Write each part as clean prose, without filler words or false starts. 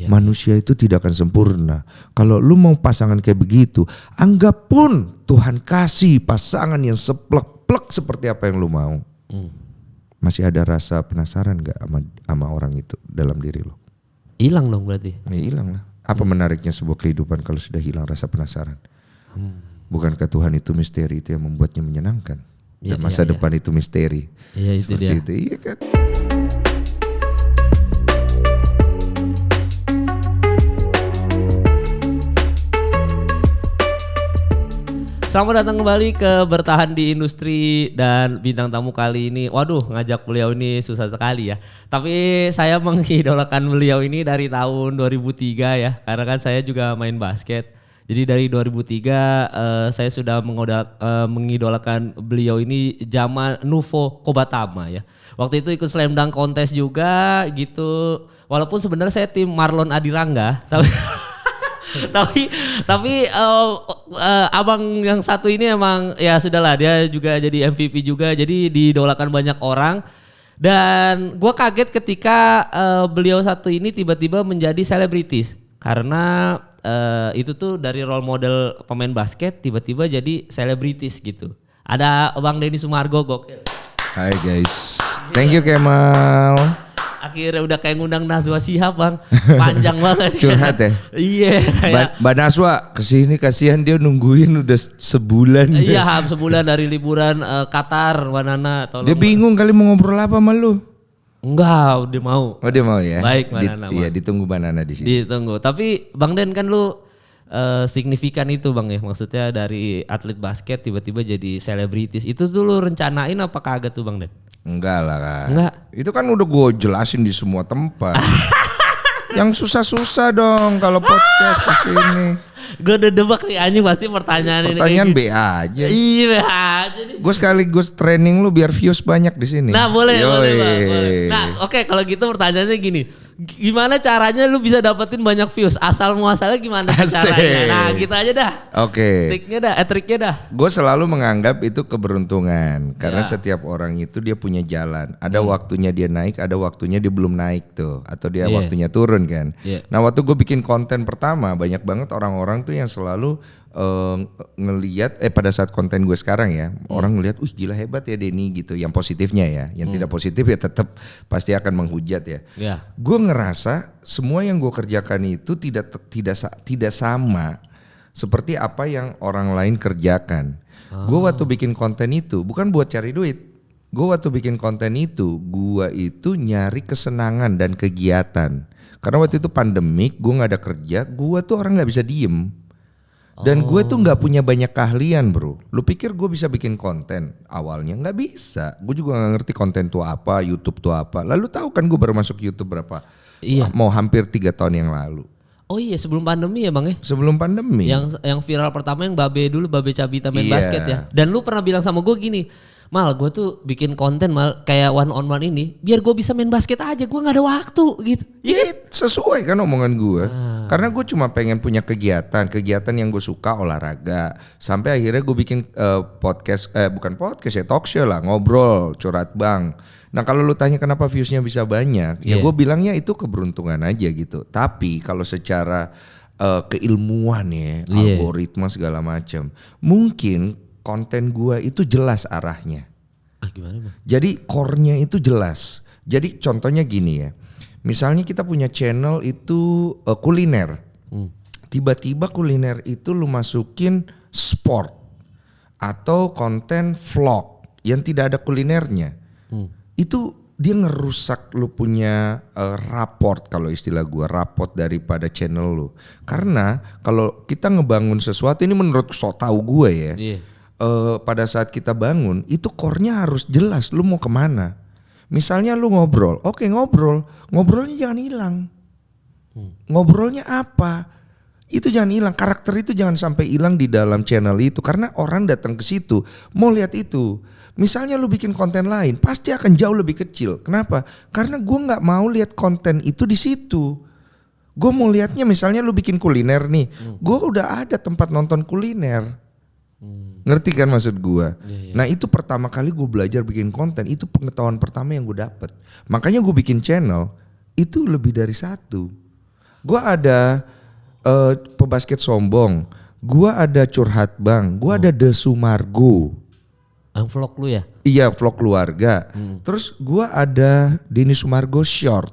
Manusia itu tidak akan sempurna. Kalau lu mau pasangan kayak begitu, anggap pun Tuhan kasih pasangan yang seplek-plek seperti apa yang lu mau. Masih ada rasa penasaran gak sama orang itu dalam diri lu? Hilang dong berarti. Ya hilang lah. Apa menariknya sebuah kehidupan kalau sudah hilang rasa penasaran? Bukankah Tuhan itu misteri itu yang membuatnya menyenangkan? Dan masa depan itu misteri. Iya, itu seperti dia. itu, iya kan? Selamat datang kembali ke Bertahan di Industri, dan bintang tamu kali ini, waduh, ngajak beliau ini susah sekali ya. Tapi saya mengidolakan beliau ini dari tahun 2003 ya, karena kan saya juga main basket. Jadi dari 2003 saya sudah mengidolakan beliau ini zaman Nuvo Kobatama ya. Waktu itu ikut slam dunk kontes juga gitu. Walaupun sebenarnya saya tim Marlon Adirangga, tapi abang yang satu ini emang ya sudahlah, dia juga jadi MVP juga, jadi diidolakan banyak orang. Dan gue kaget ketika beliau satu ini tiba-tiba menjadi selebritis, karena itu tuh dari role model pemain basket tiba-tiba jadi selebritis gitu. Ada Bang Denny Sumargo, gokil. Hai guys, thank you Kemal. Akhirnya udah kayak ngundang Najwa Shihab Bang, panjang banget. Curhat ya? Iya. Mbak Najwa kesini, kasihan dia nungguin udah sebulan. Iya, sebulan dari liburan Qatar, Mbak Nana. Dia bingung kali mau ngobrol apa sama lu. Enggak, dia mau. Oh dia mau ya? Baik Mbak Nana. Iya, ditunggu Mbak Nana di sini. Ditunggu, tapi Bang Den kan lu signifikan itu Bang ya, maksudnya dari atlet basket tiba-tiba jadi selebritis. Itu tuh lu rencanain apa kagak tuh Bang Den? Enggak lah kan. Enggak. Itu kan udah gue jelasin di semua tempat. Yang susah-susah dong kalau podcast kesini. Gue udah debak nih anjing pasti pertanyaan ini. Pertanyaan B aja. Iya B aja nih. Gue sekaligus training lu biar views banyak di sini. Nah boleh Bang, boleh. Nah oke, kalau gitu pertanyaannya gini. Gimana caranya lu bisa dapetin banyak views? Asal muasalnya gimana caranya? Nah gitu aja dah. Oke. Triknya dah. Gue selalu menganggap itu keberuntungan. Karena setiap orang itu dia punya jalan. Ada waktunya dia naik, ada waktunya dia belum naik tuh. Atau dia waktunya turun kan. Nah waktu gue bikin konten pertama, banyak banget orang-orang tuh yang selalu ngelihat pada saat konten gue sekarang ya, orang ngelihat, gila hebat ya Denny gitu, yang positifnya ya, yang tidak positif ya tetap pasti akan menghujat ya. Gue ngerasa semua yang gue kerjakan itu tidak sama seperti apa yang orang lain kerjakan. Gue waktu bikin konten itu bukan buat cari duit. Gue waktu bikin konten itu, gue itu nyari kesenangan dan kegiatan. Karena waktu itu pandemik, gue nggak ada kerja, gue tuh orang nggak bisa diem. Dan gue tuh nggak punya banyak keahlian bro. Lu pikir gue bisa bikin konten? Awalnya nggak bisa. Gue juga nggak ngerti konten tuh apa, YouTube tuh apa. Lalu tahu kan gue baru masuk YouTube berapa? Iya. Mau hampir 3 tahun yang lalu. Oh iya, sebelum pandemi ya Bang ya? Sebelum pandemi. Yang viral pertama yang Babe Cabita main basket ya. Dan lu pernah bilang sama gue gini, Mal gue tuh bikin konten Mal kayak one on one ini biar gue bisa main basket aja, gue gak ada waktu gitu. Iya sesuai kan omongan gue. Karena gue cuma pengen punya kegiatan yang gue suka, olahraga. Sampai akhirnya gue bikin podcast, bukan podcast ya, talk show lah, ngobrol, curhat bang. Nah kalau lu tanya kenapa viewsnya bisa banyak, ya gue bilangnya itu keberuntungan aja gitu. Tapi kalau secara keilmuan ya, algoritma segala macam, mungkin konten gua itu jelas arahnya. Gimana Bang? Jadi core-nya itu jelas. Jadi contohnya gini ya, misalnya kita punya channel itu kuliner. Tiba-tiba kuliner itu lu masukin sport atau konten vlog yang tidak ada kulinernya. Itu dia ngerusak lu punya raport, kalau istilah gua, raport daripada channel lu. Karena kalau kita ngebangun sesuatu, ini menurut so tau gue ya, pada saat kita bangun itu core-nya harus jelas lu mau kemana. Misalnya lu ngobrol, oke ngobrolnya jangan hilang. Ngobrolnya apa? Itu jangan hilang, karakter itu jangan sampai hilang di dalam channel itu, karena orang datang ke situ mau lihat itu. Misalnya lu bikin konten lain, pasti akan jauh lebih kecil. Kenapa? Karena gue nggak mau lihat konten itu di situ. Gue mau lihatnya misalnya lu bikin kuliner nih, gue udah ada tempat nonton kuliner. Ngerti kan maksud gue? Nah itu pertama kali gue belajar bikin konten, itu pengetahuan pertama yang gue dapet. Makanya gue bikin channel itu lebih dari 1. Gue ada pebasket sombong, gue ada curhat bang, gue ada The Sumargo. Yang vlog lu ya? Iya, vlog keluarga. Terus gue ada Denny Sumargo Short.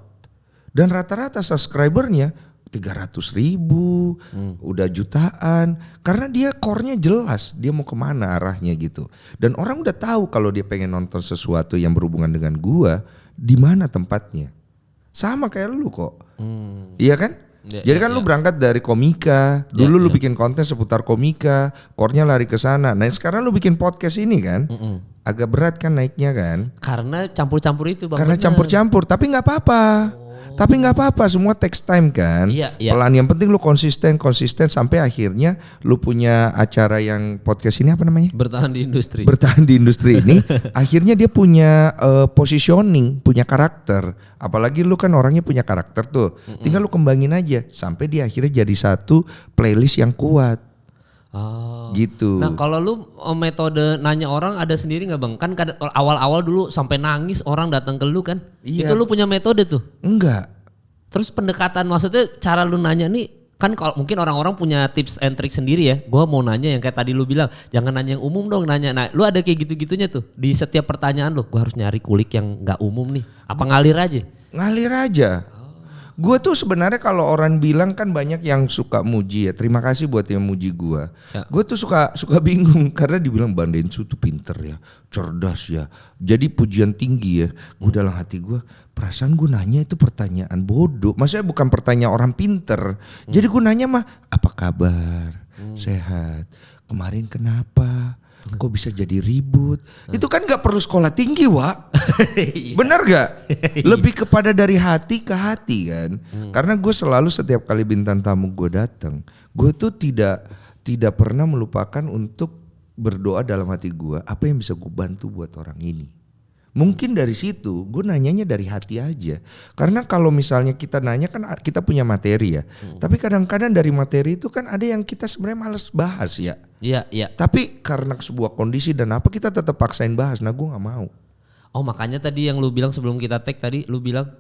Dan rata-rata subscribernya 300.000, udah jutaan. Karena dia core-nya jelas, dia mau kemana arahnya gitu. Dan orang udah tahu kalau dia pengen nonton sesuatu yang berhubungan dengan gue, di mana tempatnya. Sama kayak lu kok. Iya kan? Jadi kan lu berangkat dari komika, dulu lu bikin konten seputar komika, core-nya lari ke sana. Nah sekarang lu bikin podcast ini kan, agak berat kan naiknya kan? Karena campur-campur itu bang. Karena campur-campur, tapi nggak apa-apa. Tapi nggak apa-apa, semua takes time kan. Pelan, yang penting lu konsisten sampai akhirnya lu punya acara yang podcast ini apa namanya? Bertahan di industri. Bertahan di industri ini, akhirnya dia punya positioning, punya karakter. Apalagi lu kan orangnya punya karakter tuh, tinggal lu kembangin aja sampai dia akhirnya jadi satu playlist yang kuat. Gitu. Nah kalau lu metode nanya orang ada sendiri nggak bang? Kan awal-awal dulu sampai nangis orang datang ke lu kan? Iya. Itu lu punya metode tuh? Enggak. Terus pendekatan maksudnya cara lu nanya nih kan kalau mungkin orang-orang punya tips and trick sendiri ya. Gua mau nanya yang kayak tadi lu bilang jangan nanya yang umum dong nanya. Nah lu ada kayak gitu-gitunya tuh di setiap pertanyaan lu. Gua harus nyari kulik yang nggak umum nih. Apa ngalir aja? Ngalir aja. Gue tuh sebenarnya kalau orang bilang kan banyak yang suka muji ya. Terima kasih buat yang muji gue. Ya. Gue tuh suka bingung karena dibilang Bang Densu tuh pinter ya, cerdas ya. Jadi pujian tinggi ya. Gue dalam hati gue, perasaan gue nanya itu pertanyaan bodoh. Maksudnya bukan pertanyaan orang pinter. Jadi gue nanya mah, apa kabar? Sehat. Kemarin kenapa? Kok bisa jadi ribut? Itu kan gak perlu sekolah tinggi, Wak. Bener gak? Lebih kepada dari hati ke hati kan. Karena gue selalu setiap kali bintang tamu gue datang, gue tuh tidak pernah melupakan untuk berdoa dalam hati gue, apa yang bisa gue bantu buat orang ini. Mungkin dari situ gue nanyanya dari hati aja. Karena kalau misalnya kita nanya kan kita punya materi ya. Tapi kadang-kadang dari materi itu kan ada yang kita sebenarnya males bahas ya. Iya. Tapi karena sebuah kondisi dan apa kita tetap paksain bahas. Nah gue gak mau. Oh makanya tadi yang lu bilang sebelum kita tag tadi lu bilang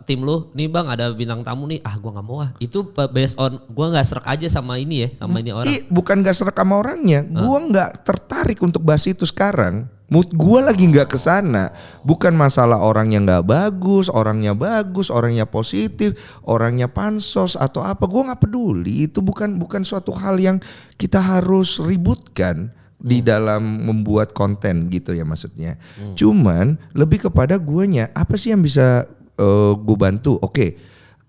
tim lu nih bang ada bintang tamu nih gue gak mau itu based on gue gak serak aja sama ini ya sama ini orang. Bukan gak serak sama orangnya, gue gak tertarik untuk bahas itu sekarang. Mood gue lagi gak kesana. Bukan masalah orangnya gak bagus, orangnya positif, orangnya pansos atau apa. Gue gak peduli, itu bukan suatu hal yang kita harus ributkan di dalam membuat konten gitu ya maksudnya. Cuman lebih kepada guanya, apa sih yang bisa gue bantu? Oke.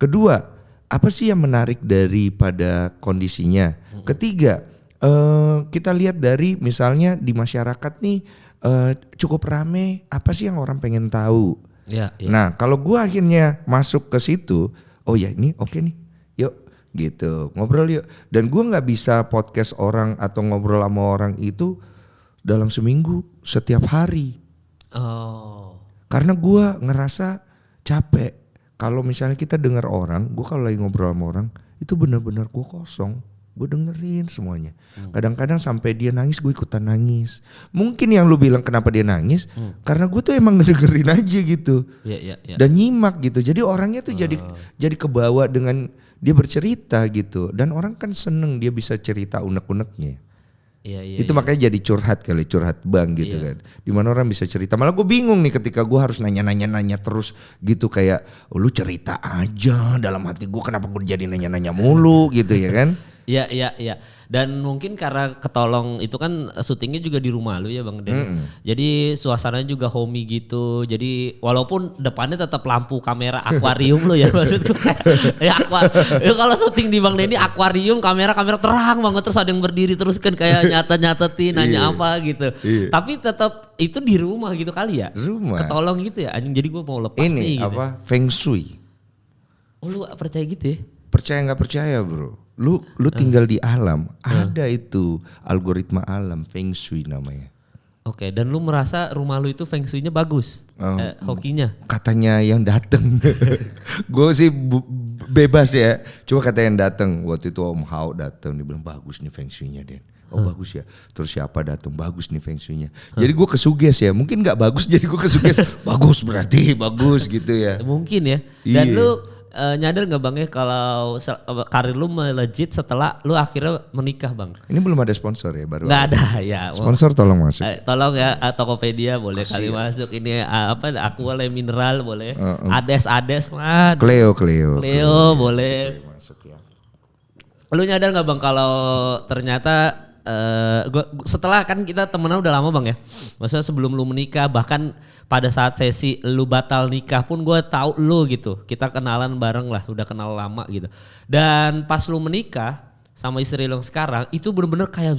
Kedua, apa sih yang menarik daripada kondisinya? Ketiga, kita lihat dari misalnya di masyarakat nih cukup rame, apa sih yang orang pengen tahu? Ya. Nah kalau gue akhirnya masuk ke situ, oh ya ini oke nih, yuk gitu ngobrol yuk. Dan gue nggak bisa podcast orang atau ngobrol sama orang itu dalam seminggu setiap hari. Karena gue ngerasa capek. Kalau misalnya kita dengar orang, gue kalau lagi ngobrol sama orang itu benar-benar gue kosong. Gue dengerin semuanya. Kadang-kadang sampai dia nangis gue ikutan nangis. Mungkin yang lu bilang kenapa dia nangis, karena gue tuh emang ngedengerin aja gitu. Ya. Dan nyimak gitu. Jadi orangnya tuh jadi kebawa dengan dia bercerita gitu. Dan orang kan seneng dia bisa cerita unek-uneknya. Itu makanya jadi curhat bang gitu kan. Dimana orang bisa cerita. Malah gue bingung nih ketika gue harus nanya terus gitu kayak lu cerita aja, dalam hati gue kenapa gue jadi nanya mulu gitu ya kan. Iya. Dan mungkin karena ketolong itu kan syutingnya juga di rumah lu ya Bang Den. Jadi suasananya juga homey gitu. Jadi walaupun depannya tetap lampu kamera akuarium lu ya maksudku. Ya kalau syuting di Bang Denny akuarium kamera terang banget terus ada yang berdiri terus kan kayak nyatetin nanya apa gitu. Tapi tetap itu di rumah gitu kali ya. Rumah. Ketolong gitu ya. Anjing jadi gue mau lepas ini nih apa gitu. Feng Shui. Oh lu percaya gitu ya? Percaya nggak percaya bro, lu tinggal di alam, ada itu algoritma alam, Feng Shui namanya. Oke, dan lu merasa rumah lu itu Feng Shui-nya bagus, hokinya? Katanya yang dateng, gue sih bebas ya, cuma kata yang dateng, waktu itu Om Hao dateng, dia bilang bagus nih Feng Shui-nya Den. Oh bagus ya, terus siapa datang bagus nih Feng Shui-nya. Jadi gue kesuges ya, mungkin nggak bagus jadi gue kesuges, bagus berarti bagus gitu ya. Mungkin ya, dan lu nyadar nggak Bang ya kalau karir lu melejit setelah lu akhirnya menikah Bang? Ini belum ada sponsor ya baru. Nggak ada ya. Sponsor tolong masuk. Tolong ya Tokopedia boleh kali masuk. Ini apa Aqua Le Mineral boleh. Ades mah. Cleo boleh. Masuk ya. Lu nyadar nggak Bang kalau ternyata setelah kan kita temenan udah lama Bang ya. Maksudnya sebelum lu menikah bahkan pada saat sesi lu batal nikah pun gue tahu lu gitu. Kita kenalan bareng lah, udah kenal lama gitu. Dan pas lu menikah sama istri lu yang sekarang itu bener-bener kayak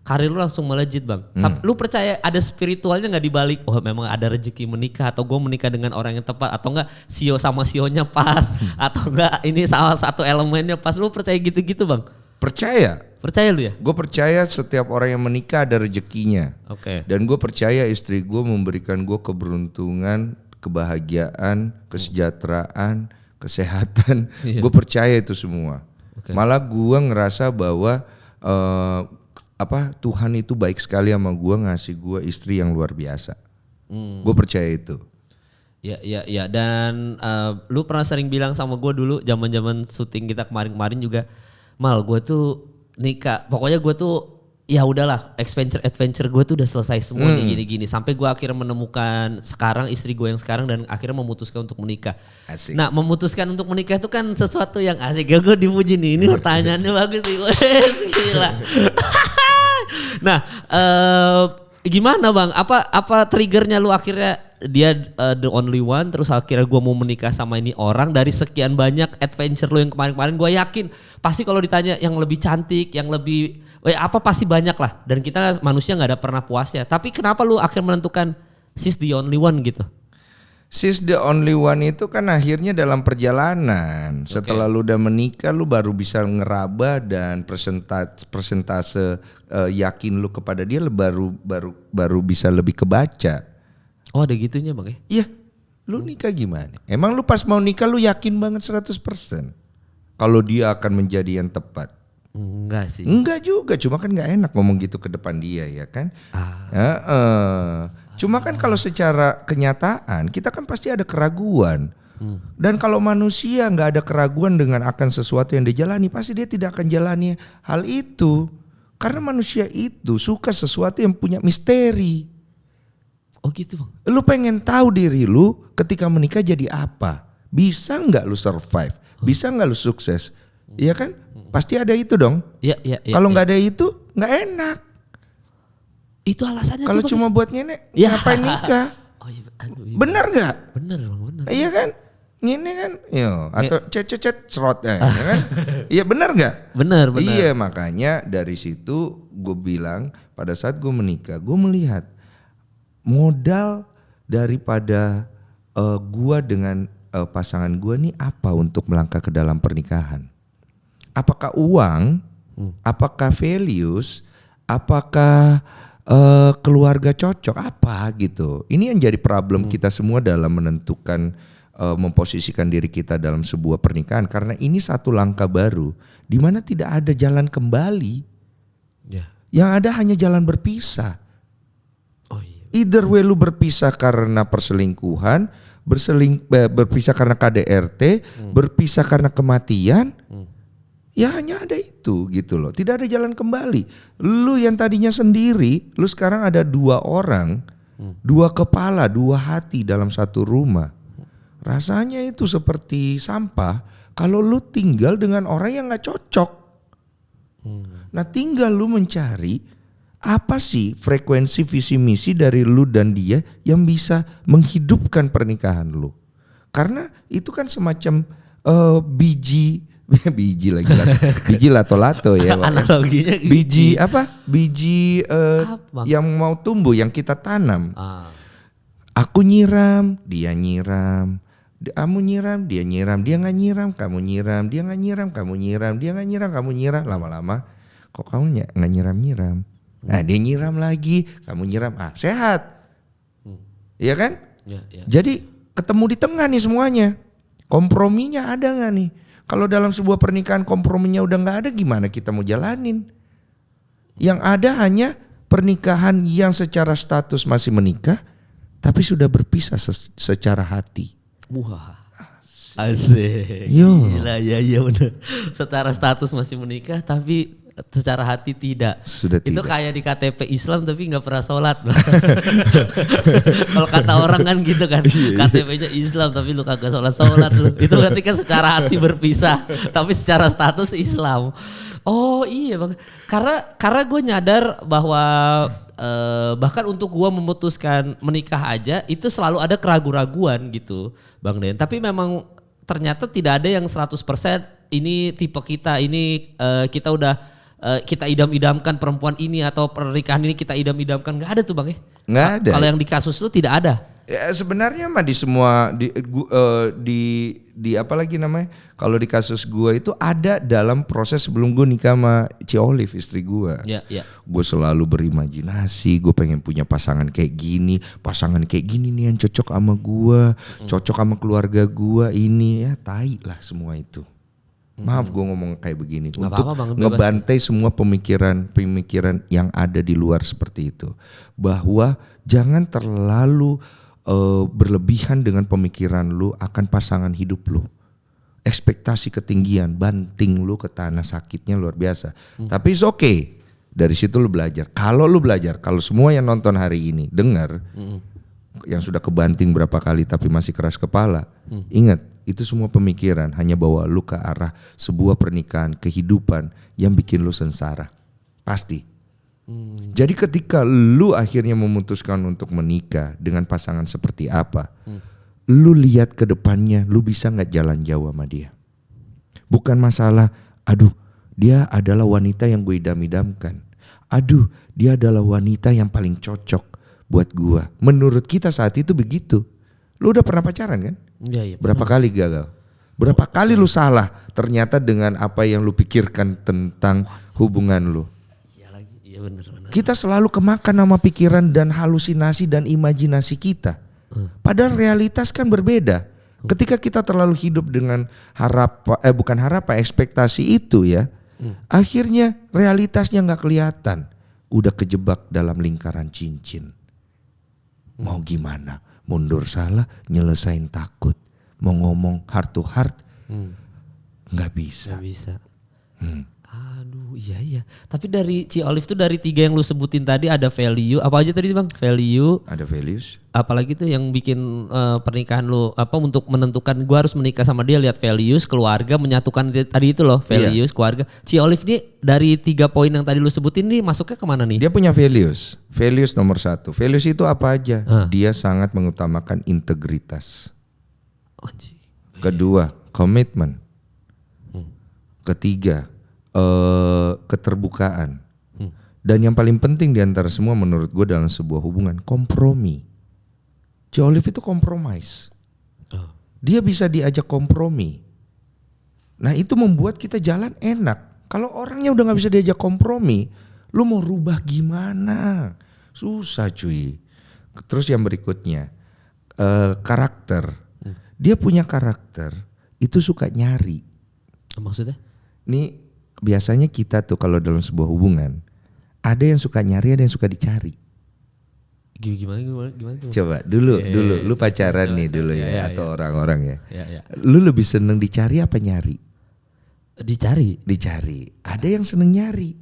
karir lu langsung melejit Bang. Tapi lu percaya ada spiritualnya nggak dibalik? Oh memang ada rezeki menikah atau gue menikah dengan orang yang tepat atau enggak sio sama sionya pas atau enggak ini salah satu elemennya pas. Lu percaya gitu-gitu Bang? Percaya Lu ya? Gue percaya setiap orang yang menikah ada rezekinya. Oke. Dan gue percaya istri gue memberikan gue keberuntungan, kebahagiaan, kesejahteraan, kesehatan. Gue percaya itu semua. Malah gue ngerasa bahwa Tuhan itu baik sekali sama gue, ngasih gue istri yang luar biasa. Gue percaya itu. Ya. Dan lu pernah sering bilang sama gue dulu zaman-zaman syuting kita kemarin-kemarin juga, Mal gue tuh nikah, pokoknya gue tuh ya udahlah adventure gue tuh udah selesai semua nih gini-gini sampai gue akhirnya menemukan sekarang istri gue yang sekarang dan akhirnya memutuskan untuk menikah. Asik. Nah memutuskan untuk menikah itu kan sesuatu yang asik. Gue dipuji nih, ini pertanyaannya bagus nih. Gila. Nah gimana Bang? Apa triggernya lu akhirnya dia the only one terus akhirnya gue mau menikah sama ini orang dari sekian banyak adventure lu yang kemarin-kemarin gue yakin pasti kalau ditanya yang lebih cantik, yang lebih pasti banyak lah dan kita manusia nggak ada pernah puasnya. Tapi kenapa lu akhirnya menentukan she's the only one gitu? She's the only one itu kan akhirnya dalam perjalanan. Setelah lu udah menikah lu baru bisa ngeraba dan persentase yakin lu kepada dia baru bisa lebih kebaca. Oh ada gitunya Bang ya? Iya, lu nikah gimana? Emang lu pas mau nikah lu yakin banget 100% kalau dia akan menjadi yang tepat? Enggak sih. Enggak juga, cuma kan gak enak ngomong gitu ke depan dia ya kan? Cuma kan kalau secara kenyataan kita kan pasti ada keraguan. Dan kalau manusia gak ada keraguan dengan akan sesuatu yang dijalani, pasti dia tidak akan jalani hal itu. Karena manusia itu suka sesuatu yang punya misteri. Oh gitu Bang. Lu pengen tahu diri lu ketika menikah jadi apa? Bisa nggak lu survive? Bisa nggak lu sukses? Iya kan? Pasti ada itu dong. Iya. Kalau nggak ada itu nggak enak. Itu alasannya. Kalau cuma buat ngenek, ngapain nikah? Oh iya, bener nggak? Bener Bang, bener. Iya kan? Ngene kan? Yo, atau cet cerot ya kan? Iya bener nggak? Bener. Iya makanya dari situ gue bilang pada saat gue menikah, gue melihat modal daripada gua dengan pasangan gua nih apa untuk melangkah ke dalam pernikahan? Apakah uang? Apakah values? Apakah keluarga cocok? Apa gitu? Ini yang jadi problem kita semua dalam menentukan memposisikan diri kita dalam sebuah pernikahan karena ini satu langkah baru di mana tidak ada jalan kembali. Yang ada hanya jalan berpisah. Either way lu berpisah karena perselingkuhan, berpisah karena KDRT, berpisah karena kematian, ya hanya ada itu gitu loh. Tidak ada jalan kembali. Lu yang tadinya sendiri, lu sekarang ada dua orang, dua kepala, dua hati dalam satu rumah. Rasanya itu seperti sampah kalau lu tinggal dengan orang yang gak cocok. Nah tinggal lu mencari apa sih frekuensi visi misi dari lu dan dia yang bisa menghidupkan pernikahan lu. Karena itu kan semacam biji lagi biji lato-lato ya. Analoginya gitu. Biji apa? Biji yang mau tumbuh yang kita tanam. Aku nyiram, dia nyiram. Kamu nyiram, dia nyiram, dia nggak nyiram, kamu nyiram, dia nggak nyiram, kamu nyiram, dia nggak nyiram, kamu nyiram. Lama-lama kok kamu nggak nyiram. Nah dia nyiram lagi, kamu nyiram, sehat. Iya kan? Ya. Jadi ketemu di tengah nih semuanya. Komprominya ada gak nih? Kalau dalam sebuah pernikahan komprominya udah gak ada, gimana kita mau jalanin? Yang ada hanya pernikahan yang secara status masih menikah, tapi sudah berpisah secara hati. Wah. Asik. Yo. Gila, ya bener. Secara status masih menikah tapi secara hati tidak. Sudah Itu tidak. kayak di KTP Islam tapi nggak pernah sholat. Kalau kata orang kan gitu kan, KTP-nya Islam tapi lu kagak sholat lu. Itu berarti kan secara hati berpisah, tapi secara status Islam. Oh iya bang, karena gue nyadar bahwa bahkan untuk gue memutuskan menikah aja itu selalu ada keraguan-raguan gitu Bang Den. Tapi memang ternyata tidak ada yang 100% ini tipe kita, ini kita udah kita idam-idamkan perempuan ini atau pernikahan ini kita idam-idamkan, nggak ada tuh bang ya? Nggak ada. Kalau yang di kasus lu tidak ada? Ya, sebenarnya mah di semua di apa lagi namanya? Kalau di kasus gua itu ada dalam proses sebelum gua nikah sama Ci Olive istri gua. Ya. Gue selalu berimajinasi, gue pengen punya pasangan kayak gini nih yang cocok sama gua, cocok sama keluarga gua ini ya, tai lah semua itu. Maaf gue ngomong kayak begini Nggak untuk apa-apa, Bang, bebas. ngebantai semua pemikiran yang ada di luar seperti itu, bahwa jangan terlalu berlebihan dengan pemikiran lu akan pasangan hidup lu. Ekspektasi ketinggian, banting lu ke tanah, sakitnya luar biasa. Tapi it's okay. Dari situ lu belajar. Kalau semua yang nonton hari ini dengar yang sudah kebanting berapa kali tapi masih keras kepala, ingat itu semua pemikiran hanya bawa lu ke arah sebuah pernikahan, kehidupan yang bikin lu sengsara. Pasti. Jadi ketika lu akhirnya memutuskan untuk menikah dengan pasangan seperti apa, lu lihat ke depannya, lu bisa gak jalan jauh sama dia. Bukan masalah, aduh dia adalah wanita yang gue idam-idamkan. Aduh dia adalah wanita yang paling cocok buat gua. Menurut kita saat itu begitu. Lu udah pernah pacaran kan? Iya. Berapa kali gagal? Berapa kali lu salah ternyata dengan apa yang lu pikirkan tentang hubungan lu. Iya benar. Kita selalu kemakan sama pikiran dan halusinasi dan imajinasi kita. Padahal realitas kan berbeda. Ketika kita terlalu hidup dengan ekspektasi itu ya, akhirnya realitasnya nggak kelihatan. Udah kejebak dalam lingkaran cincin. Mau gimana? Mundur salah, nyelesain takut. Mau ngomong heart to heart, nggak bisa. Aduh iya. Tapi dari Ci Olive tuh dari 3 yang lu sebutin tadi ada value. Apa aja tadi bang? Value. Ada values. Apalagi tuh yang bikin pernikahan lu untuk menentukan gua harus menikah sama dia, lihat values, keluarga, menyatukan tadi itu loh values, keluarga. Ci Olive nih dari 3 poin yang tadi lu sebutin nih masuknya kemana nih? Dia punya values. Values nomor 1. Values itu apa aja? Dia sangat mengutamakan integritas. Kedua, komitmen. Ketiga, keterbukaan. Dan yang paling penting di antara semua menurut gue dalam sebuah hubungan, kompromi. Ci Olive itu kompromis. Dia bisa diajak kompromi. Nah itu membuat kita jalan enak. Kalau orangnya udah gak bisa diajak kompromi, lu mau rubah gimana? Susah cuy. Terus yang berikutnya, karakter. Dia punya karakter, itu suka nyari. Maksudnya? Nih biasanya kita tuh kalau dalam sebuah hubungan, ada yang suka nyari, ada yang suka dicari. Gimana tuh? Coba dulu lu pacaran nih dulu ya, atau orang-orang ya. Ya. Lu lebih seneng dicari apa nyari? Dicari. Ada yang seneng nyari.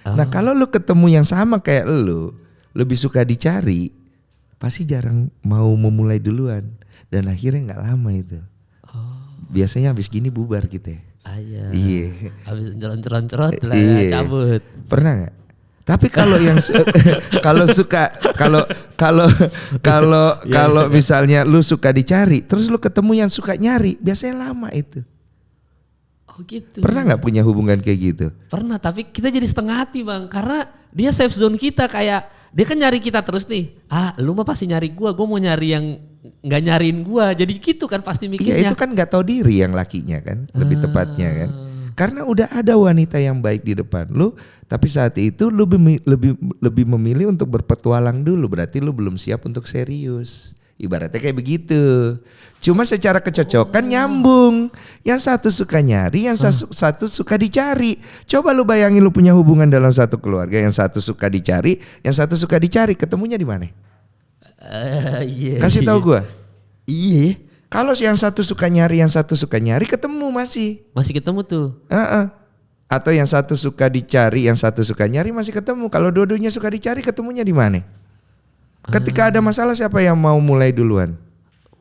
Nah kalau lu ketemu yang sama kayak lu, lebih suka dicari, pasti jarang mau memulai duluan. Dan akhirnya gak lama itu. Biasanya habis gini bubar kita. Iya. Habis celon-celon lah cabut. Pernah gak? Tapi kalau yang kalau misalnya lu suka dicari, terus lu ketemu yang suka nyari, biasanya lama itu. Oh gitu. Pernah nggak punya hubungan kayak gitu? Pernah, tapi kita jadi setengah hati bang, karena dia safe zone kita, kayak dia kan nyari kita terus nih. Lu mah pasti nyari gua mau nyari yang nggak nyariin gua, jadi gitu kan pasti mikirnya. Iya itu kan nggak tahu diri yang lakinya kan, lebih tepatnya kan. Karena udah ada wanita yang baik di depan lu, tapi saat itu lu lebih memilih untuk berpetualang dulu, berarti lu belum siap untuk serius. Ibaratnya kayak begitu. Cuma secara kecocokan nyambung. Yang satu suka nyari, yang satu suka dicari. Coba lu bayangin lu punya hubungan dalam satu keluarga, yang satu suka dicari, yang satu suka dicari, ketemunya di mana? Kasih tahu gua. Iya. Kalau yang satu suka nyari, yang satu suka nyari, ketemu masih. Masih ketemu tuh. Atau yang satu suka dicari, yang satu suka nyari masih ketemu. Kalau dua-duanya suka dicari, ketemunya di mana? Ketika ada masalah siapa yang mau mulai duluan?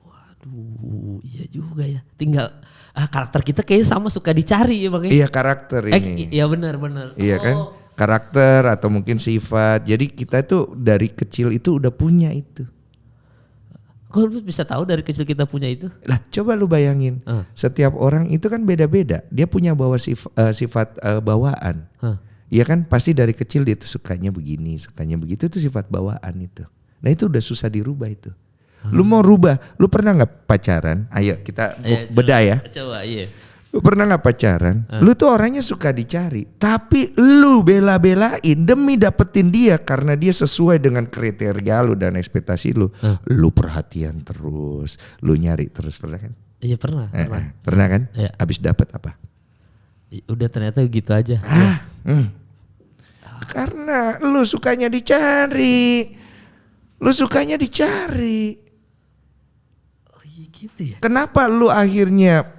Waduh, iya juga ya. Tinggal karakter kita kayaknya sama suka dicari ya Bang. Iya karakter ini. Iya benar. Iya kan? Karakter atau mungkin sifat. Jadi kita tuh dari kecil itu udah punya itu. Kok lu bisa tahu dari kecil kita punya itu? Lah coba lu bayangin, setiap orang itu kan beda-beda. Dia punya sifat bawaan. Iya kan, pasti dari kecil dia tuh sukanya begini, sukanya begitu, itu sifat bawaan itu. Nah itu udah susah dirubah itu. Lu mau rubah, lu pernah gak pacaran? Ayo kita beda ya. Coba iya. Lu pernah gak pacaran? Lu tuh orangnya suka dicari, tapi lu bela-belain demi dapetin dia karena dia sesuai dengan kriteria lu dan ekspektasi lu. Lu perhatian terus, lu nyari terus, pernah kan? Iya pernah. Pernah kan? Iya. Abis dapet apa? Udah ternyata gitu aja. Karena lu sukanya dicari. Lu sukanya dicari. Oh iya gitu ya. Kenapa lu akhirnya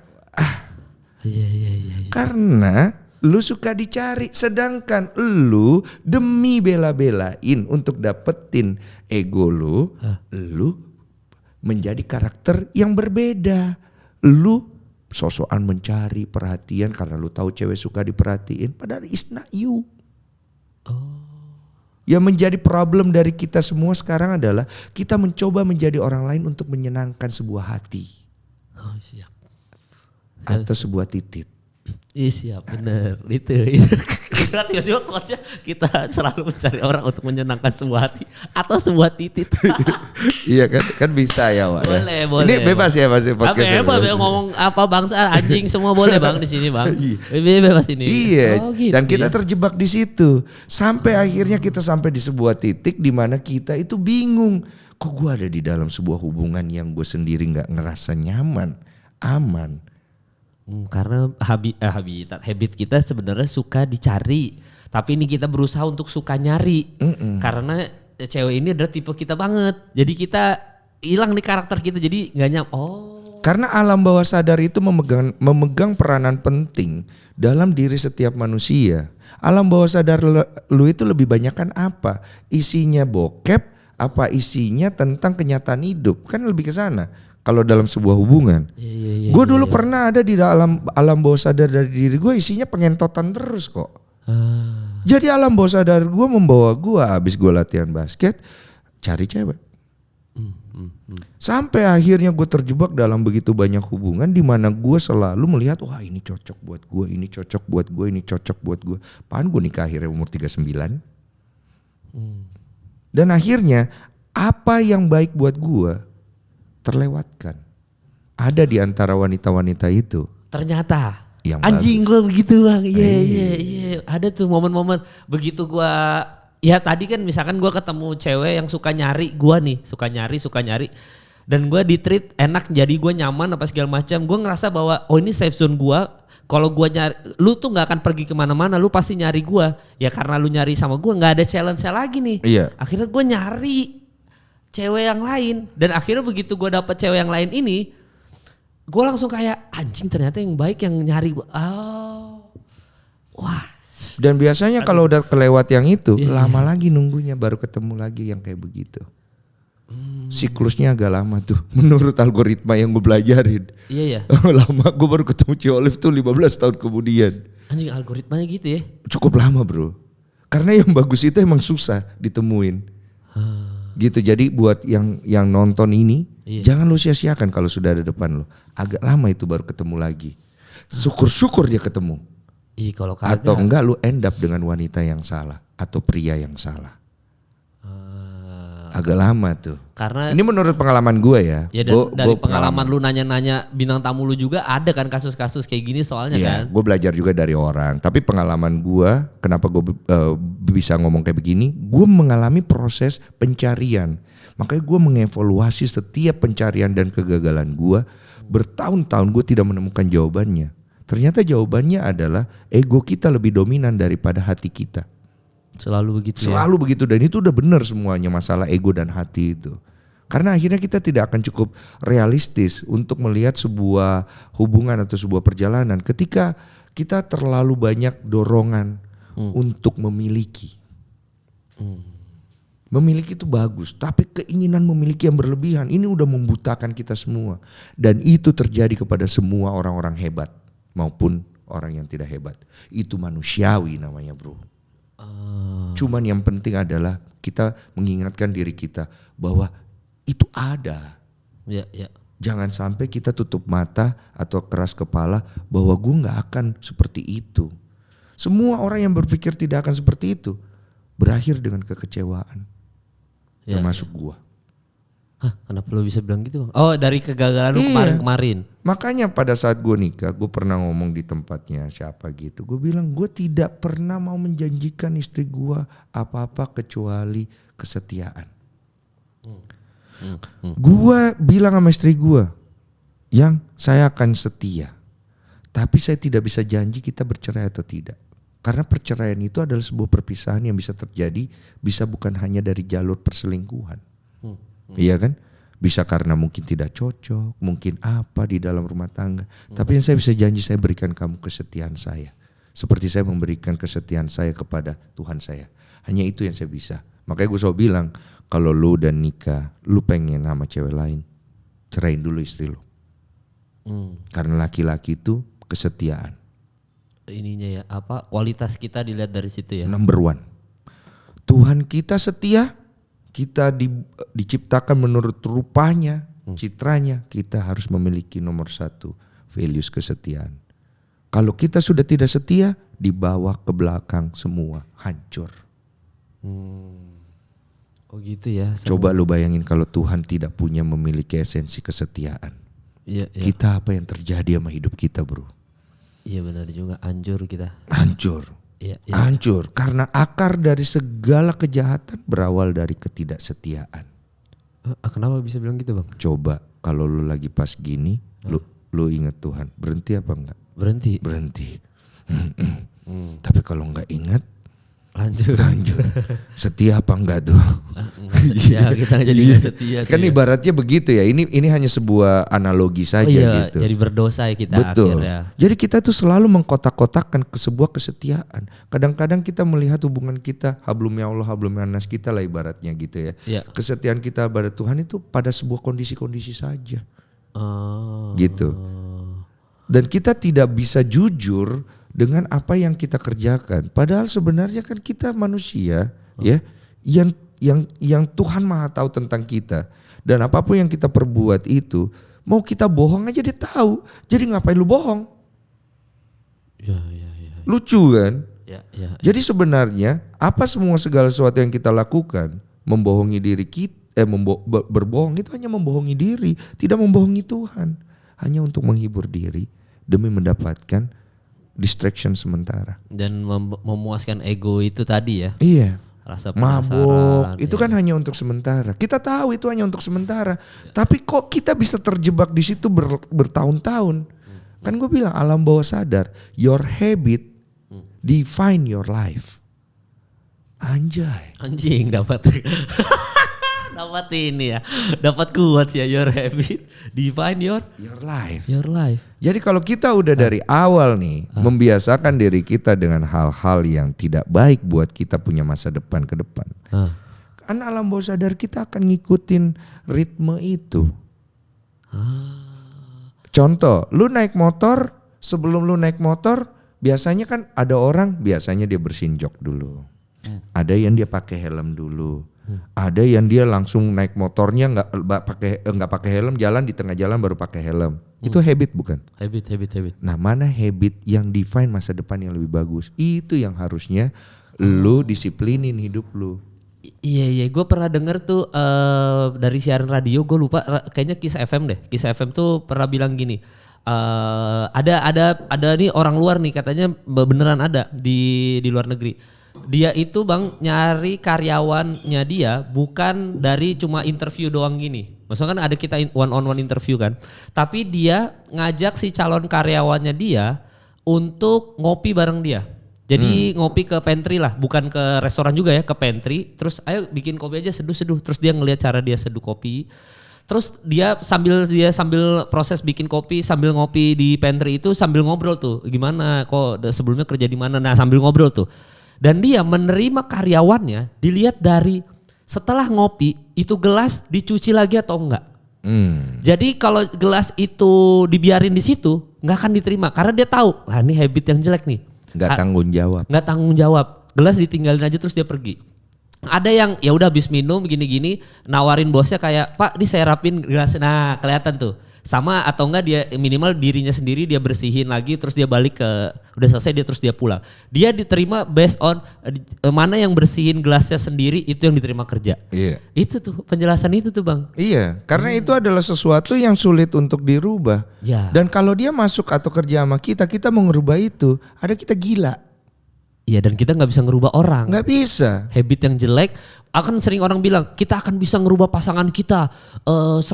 Iya. Karena lu suka dicari, sedangkan lu demi bela-belain untuk dapetin ego lu, lu menjadi karakter yang berbeda. Lu sosokan mencari perhatian karena lu tahu cewek suka diperhatiin, padahal it's not you. Yang menjadi problem dari kita semua sekarang adalah kita mencoba menjadi orang lain untuk menyenangkan sebuah hati. Oh siap. Atau sebuah titik. Iya siap bener itu. Tiba-tiba quotesnya kita selalu mencari orang untuk menyenangkan sebuah hati atau sebuah titik. Iya kan bisa ya Wak. Boleh. Ini bebas ya Mas podcast. Bebas ngomong apa bangsa anjing semua boleh Bang di sini Bang. Bebas ini. Iya. Gitu, dan kita terjebak di situ sampai akhirnya kita sampai di sebuah titik di mana kita itu bingung. Kok gue ada di dalam sebuah hubungan yang gue sendiri nggak ngerasa nyaman, aman. Karena habit kita sebenarnya suka dicari, tapi ini kita berusaha untuk suka nyari. Karena cewek ini adalah tipe kita banget, jadi kita hilang nih karakter kita, jadi nggak nyam. Karena alam bawah sadar itu memegang peranan penting dalam diri setiap manusia. Alam bawah sadar lu itu lebih banyak kan apa? Isinya bokep, apa isinya tentang kenyataan hidup? Kan lebih ke sana. Kalau dalam sebuah hubungan, gue dulu pernah ada di dalam alam bawah sadar dari diri gue isinya pengentotan terus kok. Jadi alam bawah sadar gue membawa gue abis gue latihan basket cari cewek. Sampai akhirnya gue terjebak dalam begitu banyak hubungan di mana gue selalu melihat wah ini cocok buat gue, ini cocok buat gue, ini cocok buat gue. Apaan gue nikah akhirnya umur 39. Dan akhirnya apa yang baik buat gue terlewatkan. Ada di antara wanita-wanita itu. Ternyata yang anjing gue begitu Bang. Iya. Ada tuh momen-momen begitu gue. Ya tadi kan misalkan gue ketemu cewek yang suka nyari gue nih. Suka nyari. Dan gue di-treat enak jadi gue nyaman apa segala macam. Gue ngerasa bahwa ini safe zone gue. Kalau gue nyari, lu tuh gak akan pergi kemana-mana. Lu pasti nyari gue. Ya karena lu nyari sama gue gak ada challenge-nya lagi nih. Iya. Akhirnya gue nyari cewek yang lain, dan akhirnya begitu gue dapet cewek yang lain ini, gue langsung kayak anjing ternyata yang baik yang nyari gue. Wah. Dan biasanya kalau udah kelewat yang itu, lama lagi nunggunya baru ketemu lagi yang kayak begitu. Siklusnya agak lama tuh, menurut algoritma yang gue belajarin. Iya. Lama, gue baru ketemu Ciolif tuh 15 tahun kemudian. Anjing algoritmanya gitu ya? Cukup lama bro, karena yang bagus itu emang susah ditemuin. Gitu, jadi buat yang nonton ini jangan lu sia-siakan kalau sudah ada depan lu. Agak lama itu baru ketemu lagi. Syukur-syukur dia ketemu. Kalau kagak. Atau enggak lu end up dengan wanita yang salah atau pria yang salah. Agak lama tuh. Karena ini menurut pengalaman gue ya. Ya dan dari pengalaman lu nanya-nanya bintang tamu lu juga ada kan kasus-kasus kayak gini soalnya kan. Gue belajar juga dari orang. Tapi pengalaman gue, kenapa gue bisa ngomong kayak begini? Gue mengalami proses pencarian. Makanya gue mengevaluasi setiap pencarian dan kegagalan gue. Bertahun-tahun gue tidak menemukan jawabannya. Ternyata jawabannya adalah ego kita lebih dominan daripada hati kita. Selalu begitu begitu dan itu udah benar semuanya masalah ego dan hati itu. Karena akhirnya kita tidak akan cukup realistis untuk melihat sebuah hubungan atau sebuah perjalanan ketika kita terlalu banyak dorongan untuk memiliki. Memiliki itu bagus, tapi keinginan memiliki yang berlebihan ini udah membutakan kita semua. Dan itu terjadi kepada semua orang-orang hebat maupun orang yang tidak hebat. Itu manusiawi namanya, bro. Cuman yang penting adalah kita mengingatkan diri kita bahwa itu ada. Ya, ya. Jangan sampai kita tutup mata atau keras kepala bahwa gue gak akan seperti itu. Semua orang yang berpikir tidak akan seperti itu berakhir dengan kekecewaan. Termasuk gua. Hah, kenapa lo bisa bilang gitu, Bang? Oh, dari kegagalan lo kemarin-kemarin. Makanya pada saat gue nikah, gue pernah ngomong di tempatnya siapa gitu. Gue bilang gue tidak pernah mau menjanjikan istri gue apa-apa kecuali kesetiaan. Gue bilang sama istri gue, yang saya akan setia. Tapi saya tidak bisa janji kita bercerai atau tidak. Karena perceraian itu adalah sebuah perpisahan yang bisa terjadi, bisa bukan hanya dari jalur perselingkuhan. Iya kan? Bisa karena mungkin tidak cocok, mungkin apa di dalam rumah tangga. Tapi yang saya bisa janji, saya berikan kamu kesetiaan saya. Seperti saya memberikan kesetiaan saya kepada Tuhan saya. Hanya itu yang saya bisa. Makanya gue selalu bilang, kalau lu udah nikah, lu pengen sama cewek lain, cerain dulu istri lu. Karena laki-laki itu kesetiaan. Ininya ya, apa kualitas kita dilihat dari situ ya. Number one, Tuhan kita setia, kita diciptakan menurut rupanya, citranya, kita harus memiliki nomor satu, values kesetiaan. Kalau kita sudah tidak setia, dibawa ke belakang semua, hancur. Oh gitu ya. Coba lu bayangin kalau Tuhan tidak punya memiliki esensi kesetiaan. Iya, iya. Kita apa yang terjadi sama hidup kita, bro? Iya benar juga, hancur kita. Hancur. Iya, iya. Hancur karena akar dari segala kejahatan berawal dari ketidaksetiaan. Kenapa bisa bilang gitu, Bang? Coba kalau lu lagi pas gini, lu ingat Tuhan, berhenti apa enggak? Berhenti. Tapi kalau enggak ingat, lanjut. Setia apa enggak tuh? Ya kita jadi enggak setia. Kan ibaratnya begitu ya. Ini hanya sebuah analogi saja gitu. Jadi berdosa ya kita. Betul. Akhirnya. Jadi kita tuh selalu mengkotak-kotakkan ke sebuah kesetiaan. Kadang-kadang kita melihat hubungan kita, hablumnya Allah, hablumnya nas kita lah ibaratnya gitu ya. Ya. Kesetiaan kita pada Tuhan itu pada sebuah kondisi-kondisi saja. Gitu. Dan kita tidak bisa jujur dengan apa yang kita kerjakan. Padahal sebenarnya kan kita manusia ya yang Tuhan Maha tahu tentang kita. Dan apapun yang kita perbuat itu, mau kita bohong aja dia tahu. Jadi ngapain lu bohong? Ya. Lucu kan? Ya. Jadi sebenarnya apa segala sesuatu yang kita lakukan, membohongi diri kita, berbohong itu hanya membohongi diri, tidak membohongi Tuhan. Hanya untuk menghibur diri demi mendapatkan distraction sementara. Dan memuaskan ego itu tadi ya. Iya. Rasa mabuk itu kan hanya untuk sementara. Kita tahu itu hanya untuk sementara. Tapi kok kita bisa terjebak di situ bertahun-tahun? Kan gue bilang alam bawah sadar, your habit define your life. Anjing dapat. Dapat ini ya. Dapat kuat ya, your habit define your life. Your life. Jadi kalau kita udah dari awal nih membiasakan diri kita dengan hal-hal yang tidak baik buat kita punya masa depan ke depan. Kan alam bawah sadar kita akan ngikutin ritme itu. Contoh, lu naik motor, sebelum lu naik motor biasanya kan ada orang biasanya dia bersihin jok dulu. Ada yang dia pakai helm dulu. Ada yang dia langsung naik motornya nggak pakai helm, jalan di tengah jalan baru pakai helm. Itu habit bukan? Habit. Nah, mana habit yang define masa depan yang lebih bagus? Itu yang harusnya lu disiplinin hidup lu. Iya, gue pernah denger tuh dari siaran radio, gue lupa kayaknya Kiss FM deh. Kiss FM tuh pernah bilang gini, ada nih orang luar nih katanya beneran ada di luar negeri. Dia itu Bang nyari karyawannya dia bukan dari cuma interview doang gini. Maksudnya kan ada kita one on one interview kan. Tapi dia ngajak si calon karyawannya dia untuk ngopi bareng dia. Jadi ngopi ke pantry lah, bukan ke restoran juga ya, ke pantry. Terus ayo bikin kopi aja seduh-seduh. Terus dia ngelihat cara dia seduh kopi. Terus dia sambil proses bikin kopi, sambil ngopi di pantry itu sambil ngobrol tuh. Gimana kok sebelumnya kerja di mana? Nah, sambil ngobrol tuh. Dan dia menerima karyawannya dilihat dari setelah ngopi itu gelas dicuci lagi atau enggak. Jadi kalau gelas itu dibiarin di situ nggak akan diterima karena dia tahu, wah ini habit yang jelek nih. Nggak tanggung jawab. Nggak tanggung jawab. Gelas ditinggalin aja terus dia pergi. Ada yang ya udah habis minum gini-gini nawarin bosnya kayak, "Pak, ini saya rapin gelasnya." Nah, kelihatan tuh. Sama atau enggak dia minimal dirinya sendiri dia bersihin lagi terus dia balik ke udah selesai dia pulang. Dia diterima based on mana yang bersihin gelasnya sendiri itu yang diterima kerja. Iya. Itu tuh penjelasan itu tuh, Bang. Iya, karena itu adalah sesuatu yang sulit untuk dirubah. Ya. Dan kalau dia masuk atau kerja sama kita mau ngerubah itu, ada kita gila. Iya, dan kita nggak bisa ngerubah orang. Nggak bisa. Habit yang jelek, akan sering orang bilang kita akan bisa ngerubah pasangan kita 100%.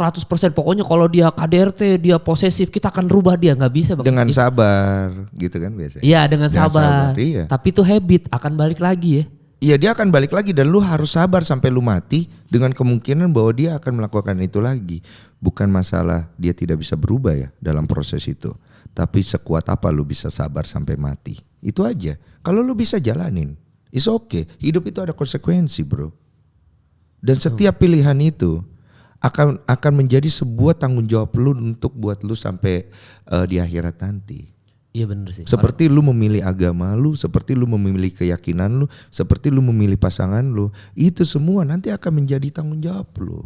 Pokoknya kalau dia KDRT, dia posesif, kita akan rubah dia. Nggak bisa, Bang. Dengan sabar gitu kan biasanya. Iya, dengan sabar. Iya. Tapi itu habit akan balik lagi ya. Iya, dia akan balik lagi dan lu harus sabar sampai lu mati dengan kemungkinan bahwa dia akan melakukan itu lagi. Bukan masalah dia tidak bisa berubah ya dalam proses itu. Tapi sekuat apa lu bisa sabar sampai mati. Itu aja. Kalau lu bisa jalanin, it's okay. Hidup itu ada konsekuensi, bro. Dan setiap pilihan itu akan menjadi sebuah tanggung jawab lu untuk buat lu sampai di akhirat nanti. Iya benar sih. Seperti lu memilih agama lu, seperti lu memilih keyakinan lu, seperti lu memilih pasangan lu, itu semua nanti akan menjadi tanggung jawab lu.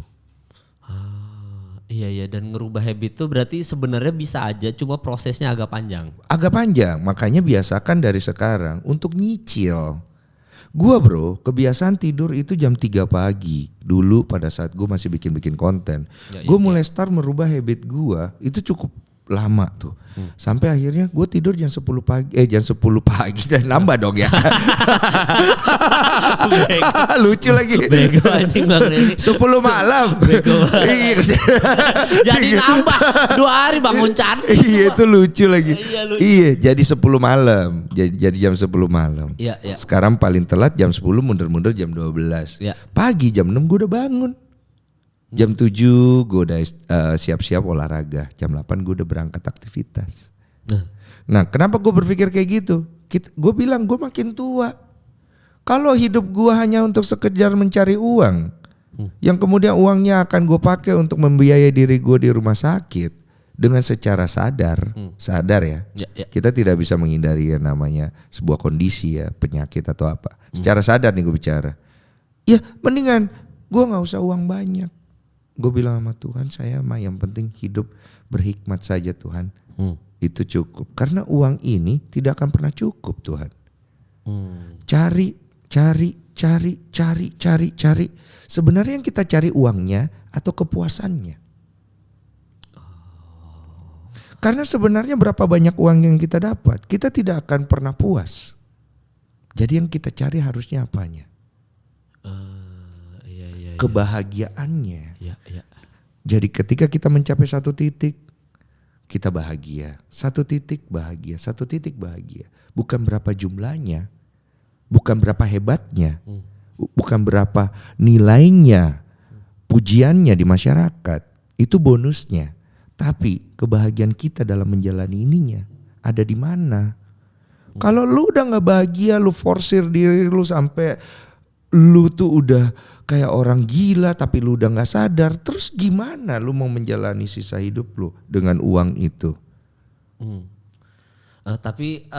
Iya, dan ngerubah habit itu berarti sebenarnya bisa aja, cuma prosesnya agak panjang. Agak panjang, makanya biasakan dari sekarang untuk nyicil. Gua bro, kebiasaan tidur itu jam 3 pagi. Dulu pada saat gue masih bikin konten. Gue mulai start merubah habit gua, itu cukup lama tuh. Sampai akhirnya gue tidur jam 10 pagi, jam 10 pagi dan nambah dong ya. Lucu lagi. Bego anjing Bang Reni. 10 malam. Iya. Jadi nambah 2 hari bangun cantik. Iya itu lucu lagi. Iya, lucu. Iya jadi 10 malam. Jadi jam 10 malam. Iya. Sekarang paling telat jam 10 mundur-mundur jam 12. Iya. Pagi jam 6 gue udah bangun. Jam 7 gue udah siap-siap olahraga. Jam 8 gue udah berangkat aktivitas. Nah kenapa gue berpikir kayak gitu? Gue bilang gue makin tua. Kalau hidup gue hanya untuk sekedar mencari uang. Yang kemudian uangnya akan gue pakai untuk membiayai diri gue di rumah sakit. Dengan secara sadar. Sadar ya. Kita tidak bisa menghindari yang namanya sebuah kondisi ya. Penyakit atau apa. Secara sadar nih gue bicara. Ya mendingan gue gak usah uang banyak. Gue bilang sama Tuhan, saya mah yang penting hidup berhikmat saja Tuhan. Itu cukup. Karena uang ini tidak akan pernah cukup Tuhan. Cari. Sebenarnya yang kita cari uangnya atau kepuasannya. Karena sebenarnya berapa banyak uang yang kita dapat, kita tidak akan pernah puas. Jadi yang kita cari harusnya apanya? Kebahagiaannya. Iya. Jadi ketika kita mencapai satu titik, kita bahagia. Satu titik bahagia. Bukan berapa jumlahnya, bukan berapa hebatnya, bukan berapa nilainya, pujiannya di masyarakat. Itu bonusnya. Tapi kebahagiaan kita dalam menjalani ininya ada di mana? Kalau lu udah gak bahagia, lu forsir diri lu sampai lu tuh udah kayak orang gila tapi lu udah gak sadar. Terus gimana lu mau menjalani sisa hidup lu dengan uang itu? Tapi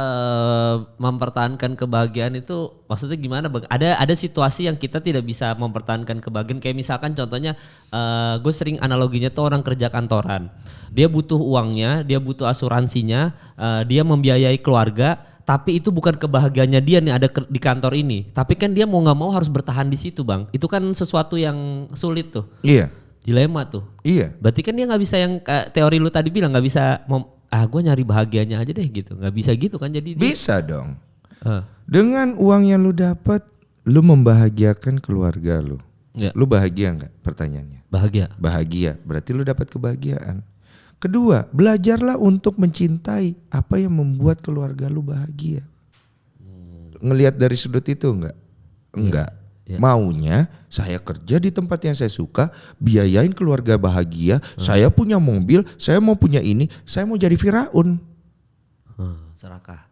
mempertahankan kebahagiaan itu maksudnya gimana Bang? Ada situasi yang kita tidak bisa mempertahankan kebahagiaan. Kayak misalkan contohnya gue sering analoginya tuh orang kerja kantoran. Dia butuh uangnya, dia butuh asuransinya, dia membiayai keluarga. Tapi itu bukan kebahagiaannya dia nih ada di kantor ini. Tapi kan dia mau gak mau harus bertahan di situ Bang. Itu kan sesuatu yang sulit tuh. Iya. Dilema tuh. Iya. Berarti kan dia gak bisa yang teori lu tadi bilang gak bisa gue nyari bahagianya aja deh gitu. Gak bisa gitu kan jadi. Bisa dong. Dengan uang yang lu dapat, lu membahagiakan keluarga lu. Ya. Lu bahagia gak pertanyaannya? Bahagia. Bahagia. Berarti lu dapat kebahagiaan. Kedua, belajarlah untuk mencintai apa yang membuat keluarga lu bahagia. ngelihat dari sudut itu enggak? Enggak. Maunya saya kerja di tempat yang saya suka, biayain keluarga bahagia, saya punya mobil, saya mau punya ini, saya mau jadi Firaun. Serakah.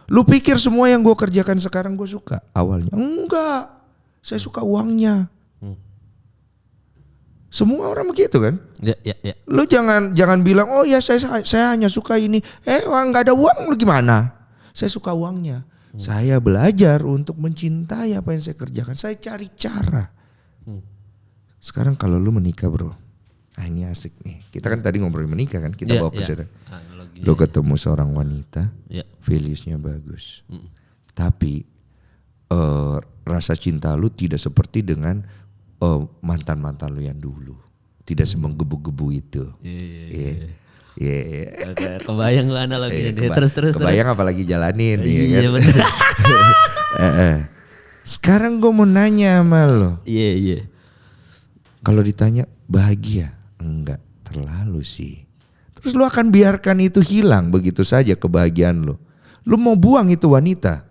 Lu pikir semua yang gue kerjakan sekarang gue suka awalnya? Enggak, saya suka uangnya. Semua orang begitu kan? Ya. Lu jangan bilang oh ya saya hanya suka ini. Nggak ada uang lu gimana? Saya suka uangnya. Saya belajar untuk mencintai apa yang saya kerjakan. Saya cari cara. Sekarang kalau lu menikah bro, ini asik nih. Kita kan tadi ngobrol menikah kan, kita bawa ke sana. Lu ketemu seorang wanita, values-nya bagus. Tapi rasa cinta lu tidak seperti dengan mantan-mantan lu yang dulu. Tidak semenggebu-gebu itu. Oke, kebayang gue analoginya terus. Kebayang apalagi jalanin. Iya kan? benar. Sekarang gue mau nanya sama lo. Iya. Kalau ditanya bahagia, enggak terlalu sih. Terus lo akan biarkan itu hilang begitu saja kebahagiaan lo. Lo mau buang itu wanita.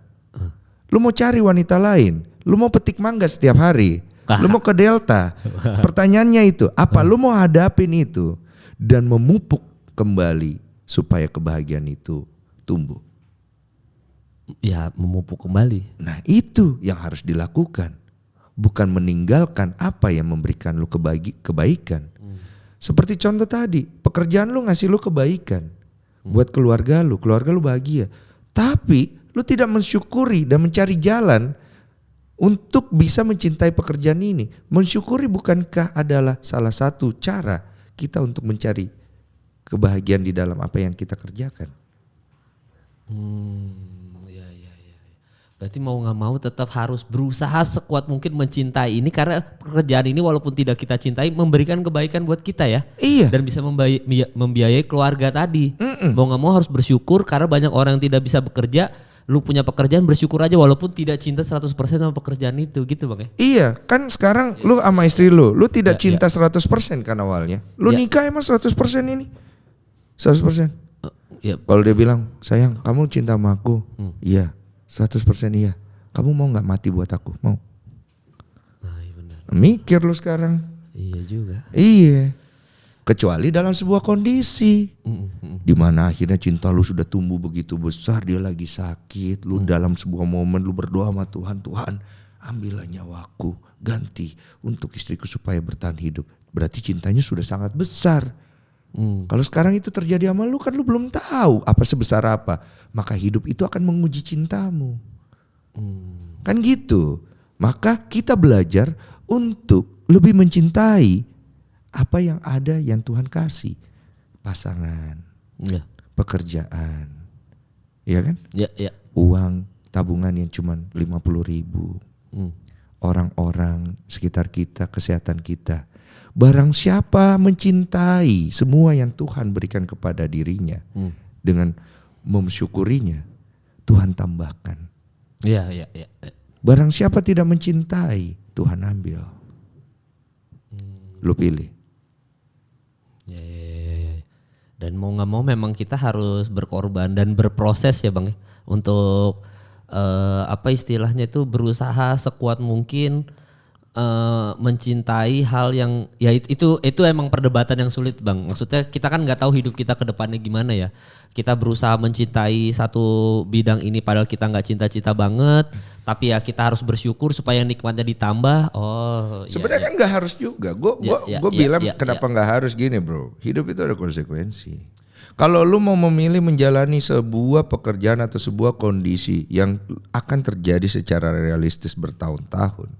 Lo mau cari wanita lain. Lo mau petik mangga setiap hari. Lo mau ke Delta. Pertanyaannya itu, apa lo mau hadapin itu dan memupuk kembali supaya kebahagiaan itu tumbuh? Ya, memupuk kembali. Nah itu yang harus dilakukan. Bukan meninggalkan apa yang memberikan lu kebaikan. Seperti contoh tadi, pekerjaan lu ngasih lu kebaikan. Buat keluarga lu bahagia. Tapi lu tidak mensyukuri dan mencari jalan untuk bisa mencintai pekerjaan ini. Mensyukuri bukankah adalah salah satu cara kita untuk mencari kebahagiaan di dalam apa yang kita kerjakan? Ya. Berarti mau nggak mau tetap harus berusaha sekuat mungkin mencintai ini, karena pekerjaan ini walaupun tidak kita cintai memberikan kebaikan buat kita ya. Iya. Dan bisa membiayai keluarga tadi. Mau nggak mau harus bersyukur karena banyak orang yang tidak bisa bekerja. Lu punya pekerjaan, bersyukur aja walaupun tidak cinta 100% sama pekerjaan itu gitu Bang ya. Iya, kan sekarang lu sama istri lu tidak cinta 100% kan awalnya. Lu nikah emang 100% ini? 100%. Kalau dia bilang, sayang kamu cinta sama aku, iya 100% iya. Kamu mau gak mati buat aku? Mau? Iya benar. Mikir lu sekarang. Iya juga. Iya. Kecuali dalam sebuah kondisi di mana akhirnya cinta lu sudah tumbuh begitu besar, dia lagi sakit, lu dalam sebuah momen lu berdoa sama Tuhan, Tuhan ambillah nyawaku, ganti untuk istriku supaya bertahan hidup. Berarti cintanya sudah sangat besar. Kalau sekarang itu terjadi sama lu kan lu belum tahu apa sebesar apa, maka hidup itu akan menguji cintamu. Kan gitu. Maka kita belajar untuk lebih mencintai apa yang ada yang Tuhan kasih. Pasangan, pekerjaan, ya kan? Ya. Uang tabungan yang cuma 50.000. Orang-orang sekitar kita, kesehatan kita. Barang siapa mencintai semua yang Tuhan berikan kepada dirinya, dengan mensyukurinya, Tuhan tambahkan. Ya. Barang siapa tidak mencintai, Tuhan ambil. Lu pilih. Ya. Dan mau nggak mau memang kita harus berkorban dan berproses ya Bang, untuk apa istilahnya itu, berusaha sekuat mungkin mencintai hal yang ya itu emang perdebatan yang sulit Bang. Maksudnya kita kan nggak tahu hidup kita ke depannya gimana ya. Kita berusaha mencintai satu bidang ini padahal kita nggak cinta-cinta banget, tapi ya kita harus bersyukur supaya nikmatnya ditambah. Sebenarnya kan nggak harus juga. Gue bilang kenapa nggak harus gini bro. Hidup itu ada konsekuensi. Kalau lu mau memilih menjalani sebuah pekerjaan atau sebuah kondisi yang akan terjadi secara realistis bertahun-tahun,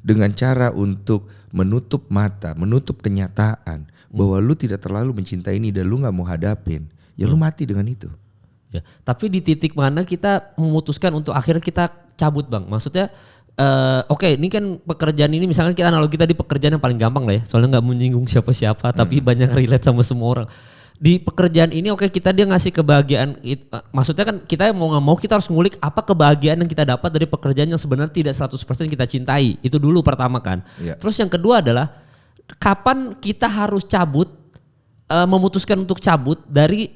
dengan cara untuk menutup mata, menutup kenyataan bahwa lu tidak terlalu mencintai ini dan lu nggak mau hadapin, ya lu mati dengan itu. Ya, tapi di titik mana kita memutuskan untuk akhirnya kita cabut Bang? Maksudnya oke, ini kan pekerjaan ini misalkan kita analogi tadi pekerjaan yang paling gampang lah ya, soalnya nggak menyinggung siapa-siapa, tapi banyak relate sama semua orang. Di pekerjaan ini dia ngasih kebahagiaan, maksudnya kan kita mau nggak mau kita harus ngulik apa kebahagiaan yang kita dapat dari pekerjaan yang sebenarnya tidak 100% kita cintai. Itu dulu pertama kan. Ya. Terus yang kedua adalah kapan kita harus cabut, memutuskan untuk cabut dari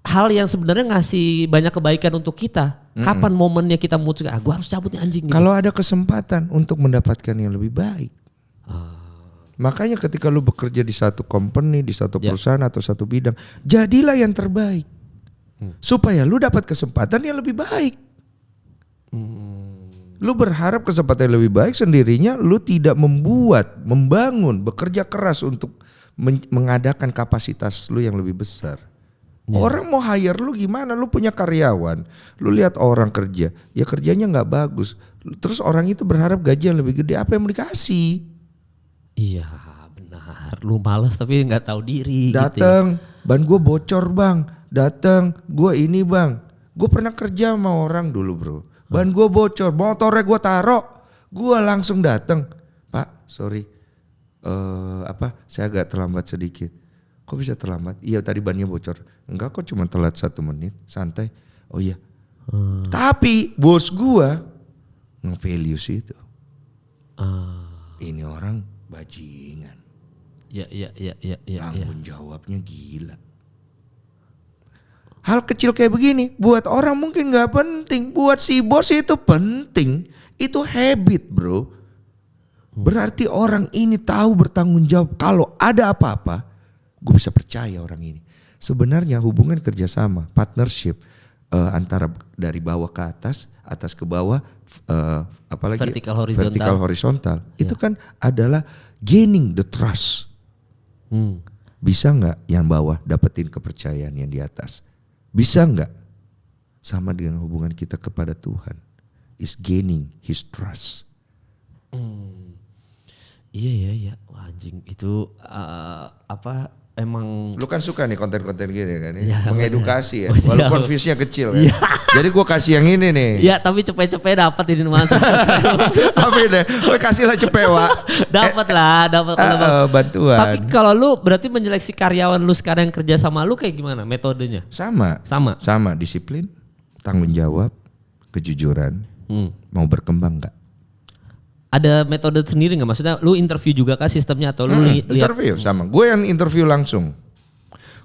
hal yang sebenarnya ngasih banyak kebaikan untuk kita. Kapan momennya kita memutuskan, gue harus cabut nih anjing gitu. Kalau ada kesempatan untuk mendapatkan yang lebih baik. Makanya ketika lu bekerja di satu company, di satu perusahaan atau satu bidang, jadilah yang terbaik. Supaya lu dapat kesempatan yang lebih baik. Lu berharap kesempatan yang lebih baik sendirinya, lu tidak membangun, bekerja keras untuk mengadakan kapasitas lu yang lebih besar. Orang mau hire lu gimana? Lu punya karyawan, lu lihat orang kerja, ya kerjanya nggak bagus. Terus orang itu berharap gaji yang lebih gede, apa yang mau dikasih? Iya benar, lu malas tapi nggak tahu diri. Datang, ban gue bocor bang. Datang, gue ini bang. Gue pernah kerja sama orang dulu bro. Ban gue bocor, motornya gue taruh, gue langsung datang. Pak, sorry, saya agak terlambat sedikit. Kok bisa terlambat? Iya tadi bannya bocor. Enggak kok, cuma telat 1 menit, santai. Oh iya. Tapi bos gua nge-values itu. Ini orang bajingan. Ya. Tanggung jawabnya gila. Hal kecil kayak begini buat orang mungkin nggak penting, buat si bos itu penting. Itu habit bro. Berarti orang ini tahu bertanggung jawab. Kalau ada apa-apa, gue bisa percaya orang ini. Sebenarnya hubungan kerjasama, partnership antara dari bawah ke atas ke bawah, apalagi vertikal horizontal, itu kan adalah gaining the trust. Bisa nggak yang bawah dapetin kepercayaan yang di atas? Bisa nggak? Sama dengan hubungan kita kepada Tuhan, is gaining His trust. Iya. Wah, anjing itu emang lu kan suka nih konten-konten gini kan ya, mengedukasi bener. ya, walaupun views-nya kecil kan. Jadi gue kasih yang ini nih. Iya, tapi cepet-cepet dapat ini mantap. Amin deh, gue kasih lah cepet Wak. dapat bantuan. Tapi kalau lu berarti menyeleksi karyawan lu sekarang yang kerja sama lu kayak gimana metodenya? Sama, disiplin, tanggung jawab, kejujuran, mau berkembang nggak? Ada metode sendiri nggak? Maksudnya lu interview juga kah sistemnya atau lu lihat? Interview sama. Gue yang interview langsung.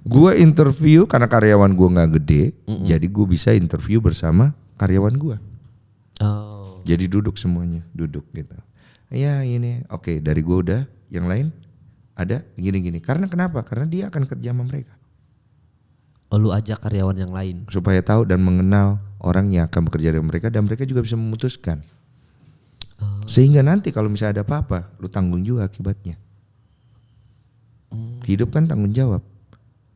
Gue interview karena karyawan gue nggak gede, jadi gue bisa interview bersama karyawan gue. Oh. Jadi duduk semuanya, duduk gitu. Ya ini, oke, dari gue udah, yang lain ada gini-gini. Karena kenapa? Karena dia akan kerja sama mereka. Oh, lu ajak karyawan yang lain supaya tahu dan mengenal orang yang akan bekerja dengan mereka dan mereka juga bisa memutuskan. Sehingga nanti kalau misalnya ada apa-apa, lu tanggung juga akibatnya. Hidup kan tanggung jawab.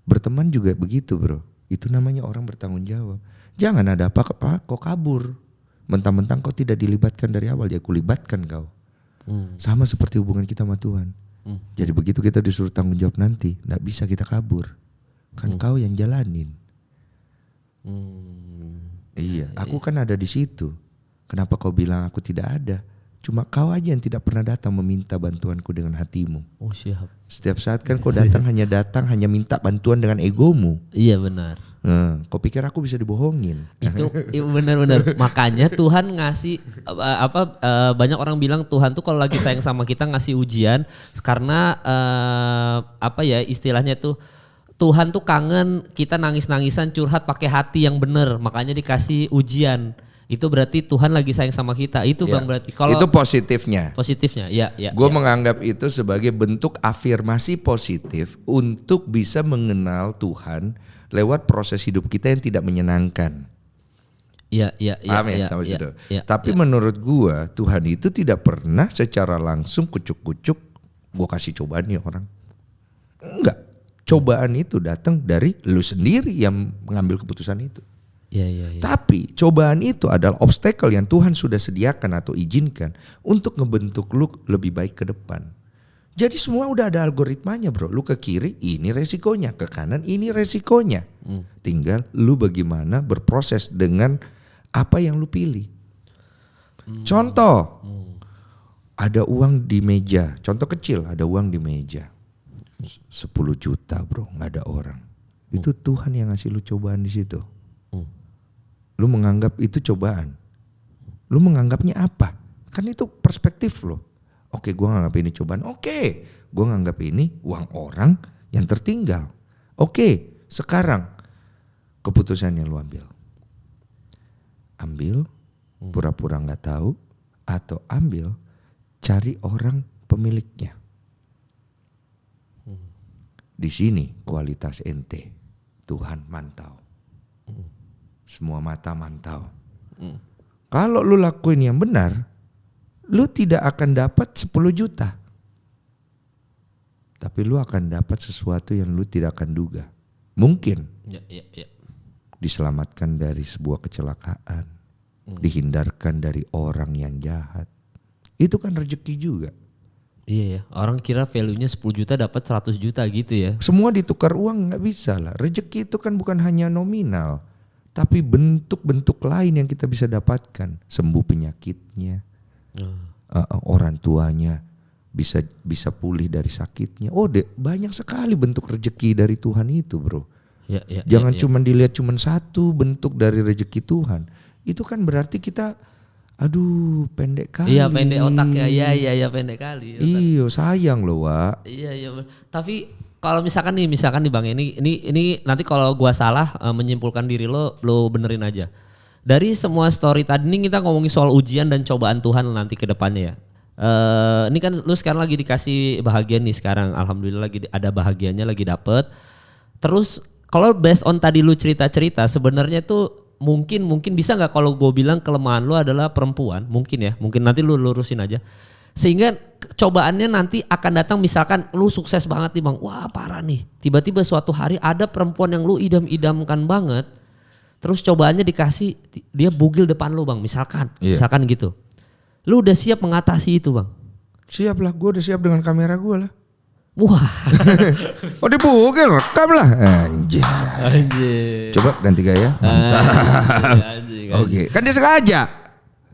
Berteman juga begitu bro. Itu namanya orang bertanggung jawab. Jangan ada apa-apa kok kabur. Mentang-mentang kau tidak dilibatkan dari awal, ya kulibatkan kau. Sama seperti hubungan kita sama Tuhan. Jadi begitu kita disuruh tanggung jawab nanti, gak bisa kita kabur. Kan kau yang jalanin. Iya, aku kan ada di situ. Kenapa kau bilang aku tidak ada? Cuma kau aja yang tidak pernah datang meminta bantuanku dengan hatimu. Oh siap. Setiap saat kan kau datang hanya minta bantuan dengan egomu. Iya benar. Kau pikir aku bisa dibohongin? Itu benar-benar. Makanya Tuhan ngasih banyak orang bilang Tuhan tuh kalau lagi sayang sama kita ngasih ujian karena istilahnya tuh Tuhan tuh kangen kita nangis-nangisan curhat pakai hati yang benar, makanya dikasih ujian. Itu berarti Tuhan lagi sayang sama kita. Itu ya. Bang berarti kalau itu positifnya. Ya. Gue menganggap itu sebagai bentuk afirmasi positif untuk bisa mengenal Tuhan lewat proses hidup kita yang tidak menyenangkan. Iya. Paham ya sampai situ. Tapi menurut gue Tuhan itu tidak pernah secara langsung kucuk-kucuk gue kasih cobaan nih orang. Enggak. Cobaan itu datang dari lu sendiri yang mengambil keputusan itu. Iya. Tapi cobaan itu adalah obstacle yang Tuhan sudah sediakan atau izinkan untuk ngebentuk lu lebih baik ke depan. Jadi semua udah ada algoritmanya bro. Lu ke kiri ini resikonya, ke kanan ini resikonya. Tinggal lu bagaimana berproses dengan apa yang lu pilih. Contoh, ada uang di meja. Contoh kecil, ada uang di meja. 10 juta bro, nggak ada orang. Itu Tuhan yang ngasih lu cobaan di situ. Lu menganggap itu cobaan. Lu menganggapnya apa? Kan itu perspektif lo. Oke, gue nganggap ini cobaan. Oke, gue nganggap ini uang orang yang tertinggal. Oke, sekarang keputusan yang lu ambil. Ambil, pura-pura nggak tahu, atau ambil, cari orang pemiliknya. Di sini kualitas ente, Tuhan mantau. Semua mata mantau. Kalau lu lakuin yang benar, lu tidak akan dapat 10 juta. Tapi lu akan dapat sesuatu yang lu tidak akan duga. Mungkin diselamatkan dari sebuah kecelakaan, dihindarkan dari orang yang jahat. Itu kan rezeki juga. Iya ya, orang kira value-nya 10 juta dapat 100 juta gitu ya. Semua ditukar uang nggak bisa lah. Rezeki itu kan bukan hanya nominal, tapi bentuk-bentuk lain yang kita bisa dapatkan. Sembuh penyakitnya, orang tuanya bisa pulih dari sakitnya. Banyak sekali bentuk rezeki dari Tuhan itu, bro. Jangan cuma dilihat cuma satu bentuk dari rezeki Tuhan. Itu kan berarti kita, aduh pendek kali. Iya pendek otak ya, iya pendek kali. Iya sayang loh, Wak. Iya. Tapi kalau misalkan nih Bang, ini nanti kalau gua salah menyimpulkan diri lo benerin aja. Dari semua story tadi ini kita ngomongin soal ujian dan cobaan Tuhan nanti ke depannya ya. Ini kan lu sekarang lagi dikasih bahagia nih sekarang, alhamdulillah lagi ada bahagianya, lagi dapet. Terus kalau based on tadi lu cerita-cerita, sebenarnya tuh mungkin bisa nggak kalau gue bilang kelemahan lu adalah perempuan, mungkin nanti lu lurusin aja. Sehingga cobaannya nanti akan datang, misalkan lu sukses banget nih Bang, wah parah nih. Tiba-tiba suatu hari ada perempuan yang lu idam-idamkan banget, terus cobaannya dikasih, dia bugil depan lu Bang, misalkan gitu. Lu udah siap mengatasi itu Bang? Siap lah, gue udah siap dengan kamera gue lah. Wah. Dibugil, rekam lah. Anjir. Coba ganti gaya. Mantap. Oke, kan dia sengaja.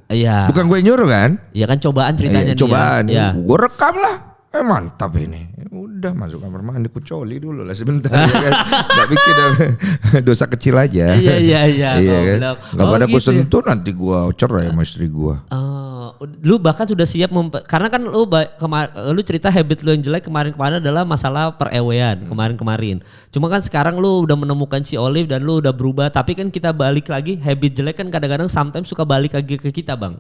Iya. Bukan gue nyuruh kan? Iya kan cobaan ceritanya. Cobaan. Ya. Gue rekam lah. Mantap ini. Udah masuk kamar mandi, kucoli dulu lah sebentar. Ya kan? Gak bikin dosa kecil aja. Iya. Kan? Gak pada gue sentuh nanti gue cerai sama istri gue. Lu bahkan sudah siap karena kan lu cerita habit lu yang jelek kemarin adalah masalah perewean kemarin. Cuma kan sekarang lu udah menemukan si Olive dan lu udah berubah, tapi kan kita balik lagi, habit jelek kan kadang-kadang sometimes suka balik lagi ke kita Bang.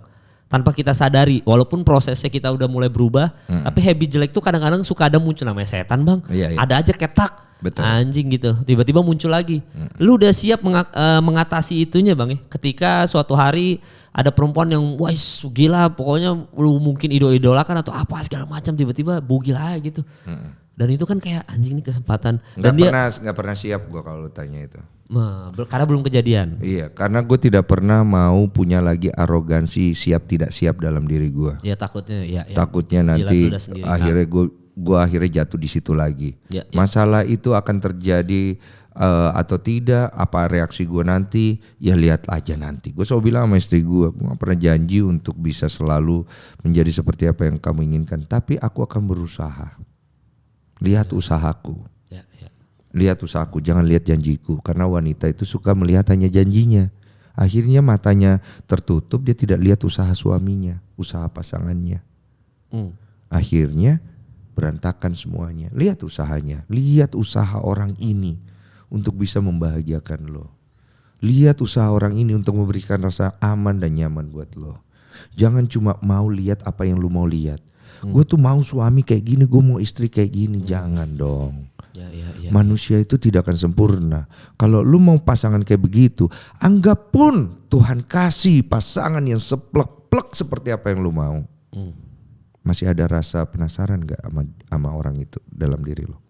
Tanpa kita sadari, walaupun prosesnya kita udah mulai berubah, tapi habit jelek tuh kadang-kadang suka ada muncul, namanya setan Bang. Iya. Ada aja ketak. Betul. Anjing gitu, tiba-tiba muncul lagi. Lu udah siap mengatasi itunya Bang ya? Ketika suatu hari ada perempuan yang wah gila, pokoknya lu mungkin idolakan atau apa segala macam, tiba-tiba bugil aja gitu. Dan itu kan kayak anjing ini kesempatan. Nggak pernah siap gua kalau lu tanya itu. Karena belum kejadian. Iya, karena gue tidak pernah mau punya lagi arogansi siap tidak siap dalam diri gue. Ya takutnya, takutnya nanti akhirnya gue akhirnya jatuh di situ lagi. Masalah itu akan terjadi atau tidak, apa reaksi gue nanti, ya lihat aja nanti. Gue selalu bilang sama istri gue gak pernah janji untuk bisa selalu menjadi seperti apa yang kamu inginkan, tapi aku akan berusaha. Lihat usahaku. Lihat usahaku, jangan lihat janjiku. Karena wanita itu suka melihat hanya janjinya. Akhirnya matanya tertutup, dia tidak lihat usaha suaminya, usaha pasangannya. Akhirnya berantakan semuanya. Lihat usahanya, lihat usaha orang ini untuk bisa membahagiakan lo. Lihat usaha orang ini untuk memberikan rasa aman dan nyaman buat lo. Jangan cuma mau lihat apa yang lo mau lihat. Gue tuh mau suami kayak gini, gue mau istri kayak gini. Jangan dong. Manusia itu tidak akan sempurna. Kalau lu mau pasangan kayak begitu, anggap pun Tuhan kasih pasangan yang seplek-plek seperti apa yang lu mau. Masih ada rasa penasaran gak sama orang itu dalam diri lu?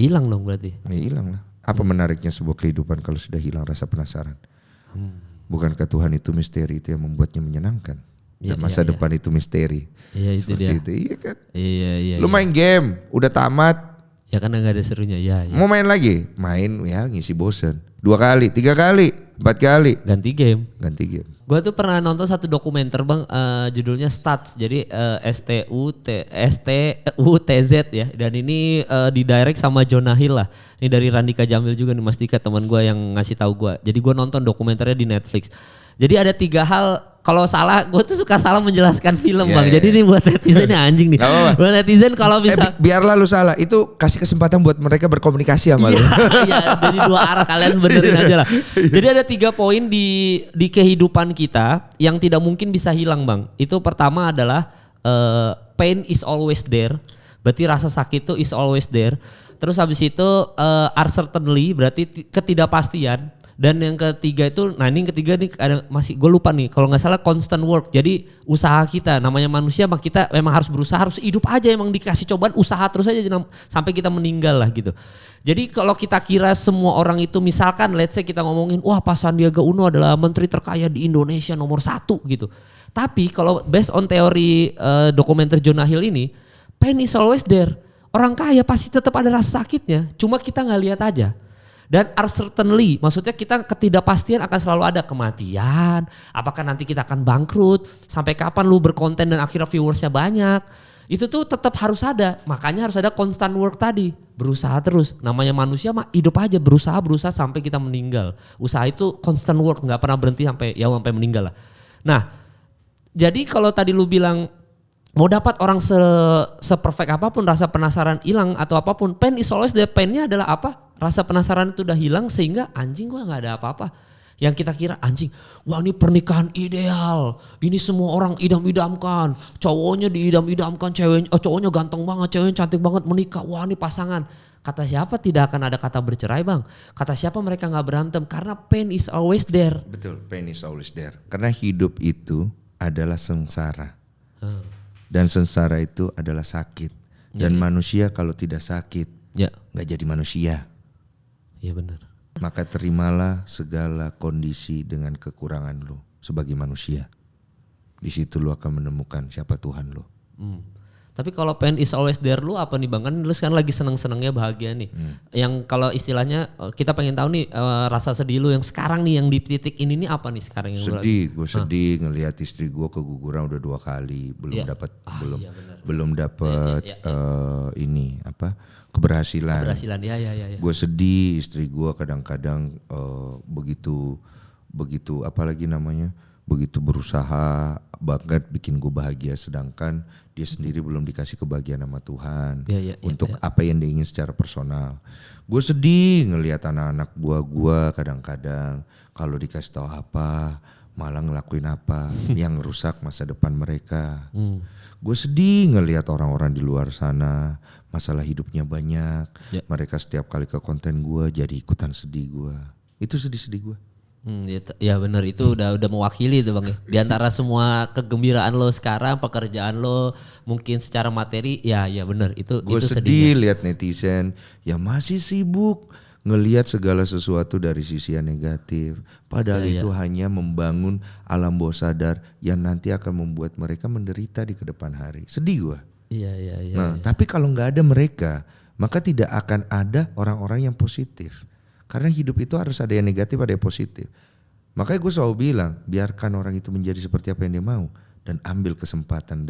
Hilang dong berarti? Ya hilang lah. Apa menariknya sebuah kehidupan kalau sudah hilang rasa penasaran? Bukankah Tuhan itu misteri, itu yang membuatnya menyenangkan? Dan masa depan itu misteri. Seperti itu, iya kan? Iya. Lu main game, udah tamat. Ya karena gak ada serunya, ya. Mau main lagi? Main ya ngisi bosen. 2 kali, 3 kali, 4 kali. Ganti game. Gue tuh pernah nonton satu dokumenter Bang, judulnya Stats. Jadi STUTZ ya. Dan ini didirect sama Jonah Hill lah. Ini dari Randika Jamil juga nih, Mas Dika teman gue yang ngasih tahu gue. Jadi gue nonton dokumenternya di Netflix. Jadi ada 3 hal kalau salah, gue tuh suka salah menjelaskan film Iya, bang. iya, Jadi iya. nih buat netizen nih anjing nih. Gak apa-apa. Buat netizen kalau bisa. Biarlah lu salah, itu kasih kesempatan buat mereka berkomunikasi sama lu. Iya, dari dua arah kalian benerin aja lah. Jadi ada 3 poin di kehidupan kita yang tidak mungkin bisa hilang bang. Itu pertama adalah pain is always there. Berarti rasa sakit itu is always there. Terus habis itu uncertainty berarti ketidakpastian. Dan yang ketiga itu, nah ini yang ketiga nih ada masih gue lupa nih kalau nggak salah constant work. Jadi usaha kita, namanya manusia mah kita memang harus berusaha, harus hidup aja emang dikasih cobaan usaha terus aja sampai kita meninggal lah gitu. Jadi kalau kita kira semua orang itu misalkan let's say kita ngomongin wah Pak Sandiaga Uno adalah menteri terkaya di Indonesia nomor 1 gitu. Tapi kalau based on teori dokumenter Jonah Hill ini, pain is always there. Orang kaya pasti tetap ada rasa sakitnya, cuma kita nggak lihat aja. Dan uncertainty, maksudnya kita ketidakpastian akan selalu ada, kematian, apakah nanti kita akan bangkrut, sampai kapan lu berkonten dan akhirnya viewersnya banyak. Itu tuh tetap harus ada, makanya harus ada constant work tadi, berusaha terus. Namanya manusia mah hidup aja, berusaha sampai kita meninggal. Usaha itu constant work, gak pernah berhenti sampai meninggal lah. Nah, jadi kalau tadi lu bilang mau dapat orang se-perfect apapun, rasa penasaran hilang atau apapun, pain is always there. Painnya adalah apa? Rasa penasaran itu udah hilang sehingga anjing gue gak ada apa-apa. Yang kita kira anjing, wah ini pernikahan ideal. Ini semua orang idam-idamkan. Cowoknya diidam-idamkan, cowoknya ganteng banget, ceweknya cantik banget menikah. Wah ini pasangan. Kata siapa tidak akan ada kata bercerai bang? Kata siapa mereka gak berantem? Karena pain is always there. Betul, pain is always there. Karena hidup itu adalah sengsara. Dan sengsara itu adalah sakit. Dan manusia kalau tidak sakit, gak jadi manusia. Iya benar. Maka terimalah segala kondisi dengan kekurangan lu sebagai manusia. Di situ lu akan menemukan siapa Tuhan lu. Tapi kalau pain is always there lu apa nih bang? Kan lu sekarang lagi seneng-senengnya bahagia nih. Yang kalau istilahnya kita pengen tahu nih rasa sedih lu yang sekarang nih yang di titik ini nih apa nih sekarang yang Gue sedih ngelihat istri gue keguguran udah 2 kali belum dapat ini apa keberhasilan. Ya. Gue sedih, istri gue kadang-kadang begitu apalagi namanya begitu berusaha banget bikin gue bahagia, sedangkan dia sendiri belum dikasih kebahagiaan sama Tuhan untuk apa yang dia ingin secara personal. Gue sedih ngelihat anak-anak buah gue kadang-kadang kalau dikasih tahu apa malah ngelakuin apa yang rusak masa depan mereka. Gue sedih ngelihat orang-orang di luar sana masalah hidupnya banyak. Mereka setiap kali ke konten gue jadi ikutan sedih gue. Itu sedih-sedih gue. Ya benar, itu udah mewakili itu bang. Di antara semua kegembiraan lo sekarang, pekerjaan lo mungkin secara materi, ya benar itu. Gue sedih lihat netizen yang masih sibuk ngelihat segala sesuatu dari sisi yang negatif. Padahal itu hanya membangun alam bawah sadar yang nanti akan membuat mereka menderita di kedepan hari. Sedih gue. Iya. Tapi kalau nggak ada mereka, maka tidak akan ada orang-orang yang positif. Karena hidup itu harus ada yang negatif, ada yang positif. Makanya gue selalu bilang, biarkan orang itu menjadi seperti apa yang dia mau dan ambil kesempatan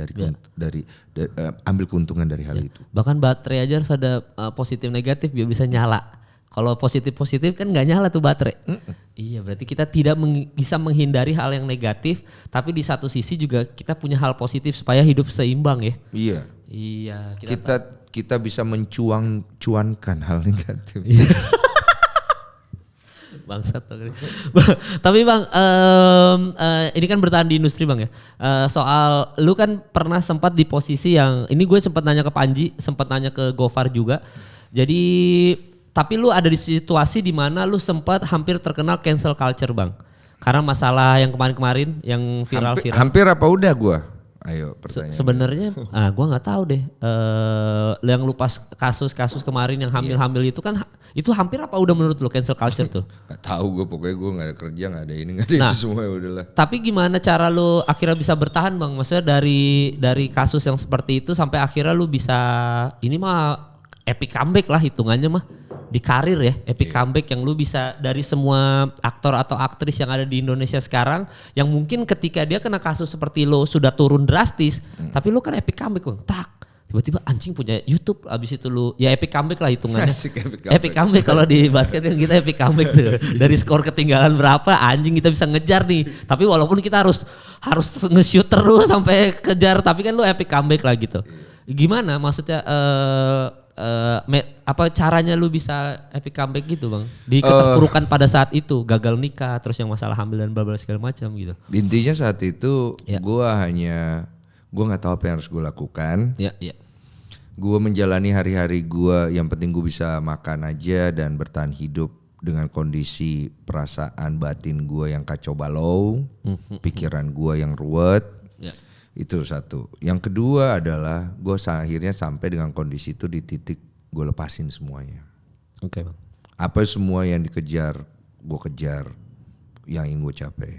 ambil keuntungan dari hal itu. Bahkan baterai aja harus ada positif negatif biar bisa nyala. Kalau positif kan nggak nyala tuh baterai. Iya, berarti kita tidak bisa menghindari hal yang negatif, tapi di satu sisi juga kita punya hal positif supaya hidup seimbang ya. Iya. Kita bisa mencuankan hal negatif. Bangsat. Tapi bang, ini kan bertahan di industri bang ya. Soal lu kan pernah sempat di posisi yang, ini gue sempat nanya ke Panji, sempat nanya ke Gofar juga. Jadi, tapi lu ada di situasi di mana lu sempat hampir terkenal cancel culture bang. Karena masalah yang kemarin-kemarin yang viral. Hampir apa udah gue? Ayo pertanyaan. Sebenarnya gue nggak tahu deh. Yang lu pas kasus kemarin yang hamil-hamil itu kan itu hampir apa udah menurut lu cancel culture tuh? Gak tahu gue, pokoknya gue nggak ada kerja, nggak ada ini, nggak ada itu semua, udahlah. Tapi gimana cara lu akhirnya bisa bertahan bang? Maksudnya dari kasus yang seperti itu sampai akhirnya lu bisa ini mah epic comeback lah hitungannya mah di karir ya, epic comeback yang lu bisa dari semua aktor atau aktris yang ada di Indonesia sekarang yang mungkin ketika dia kena kasus seperti lo sudah turun drastis, tapi lu kan epic comeback bang, tiba-tiba anjing punya YouTube, abis itu lu ya epic comeback lah hitungannya. Epic comeback kalau di basket kan kita epic comeback tuh. Dari skor ketinggalan berapa anjing kita bisa ngejar nih. Tapi walaupun kita harus harus nge-shoot terus sampai kejar, tapi kan lu epic comeback lah gitu. Gimana maksudnya apa caranya lu bisa epic comeback gitu bang? Di keterpurukan pada saat itu, gagal nikah, terus yang masalah hamil dan bla bla segala macam gitu. Intinya saat itu gue nggak tahu apa yang harus gue lakukan. Iya. Gue menjalani hari-hari gue, yang penting gue bisa makan aja dan bertahan hidup dengan kondisi perasaan batin gue yang kacau balau, pikiran gue yang ruwet. Ya. Itu satu. Yang kedua adalah gue akhirnya sampai dengan kondisi itu di titik gue lepasin semuanya. Oke bang. Apa semua yang dikejar, gue kejar. Yang ingin gue capai,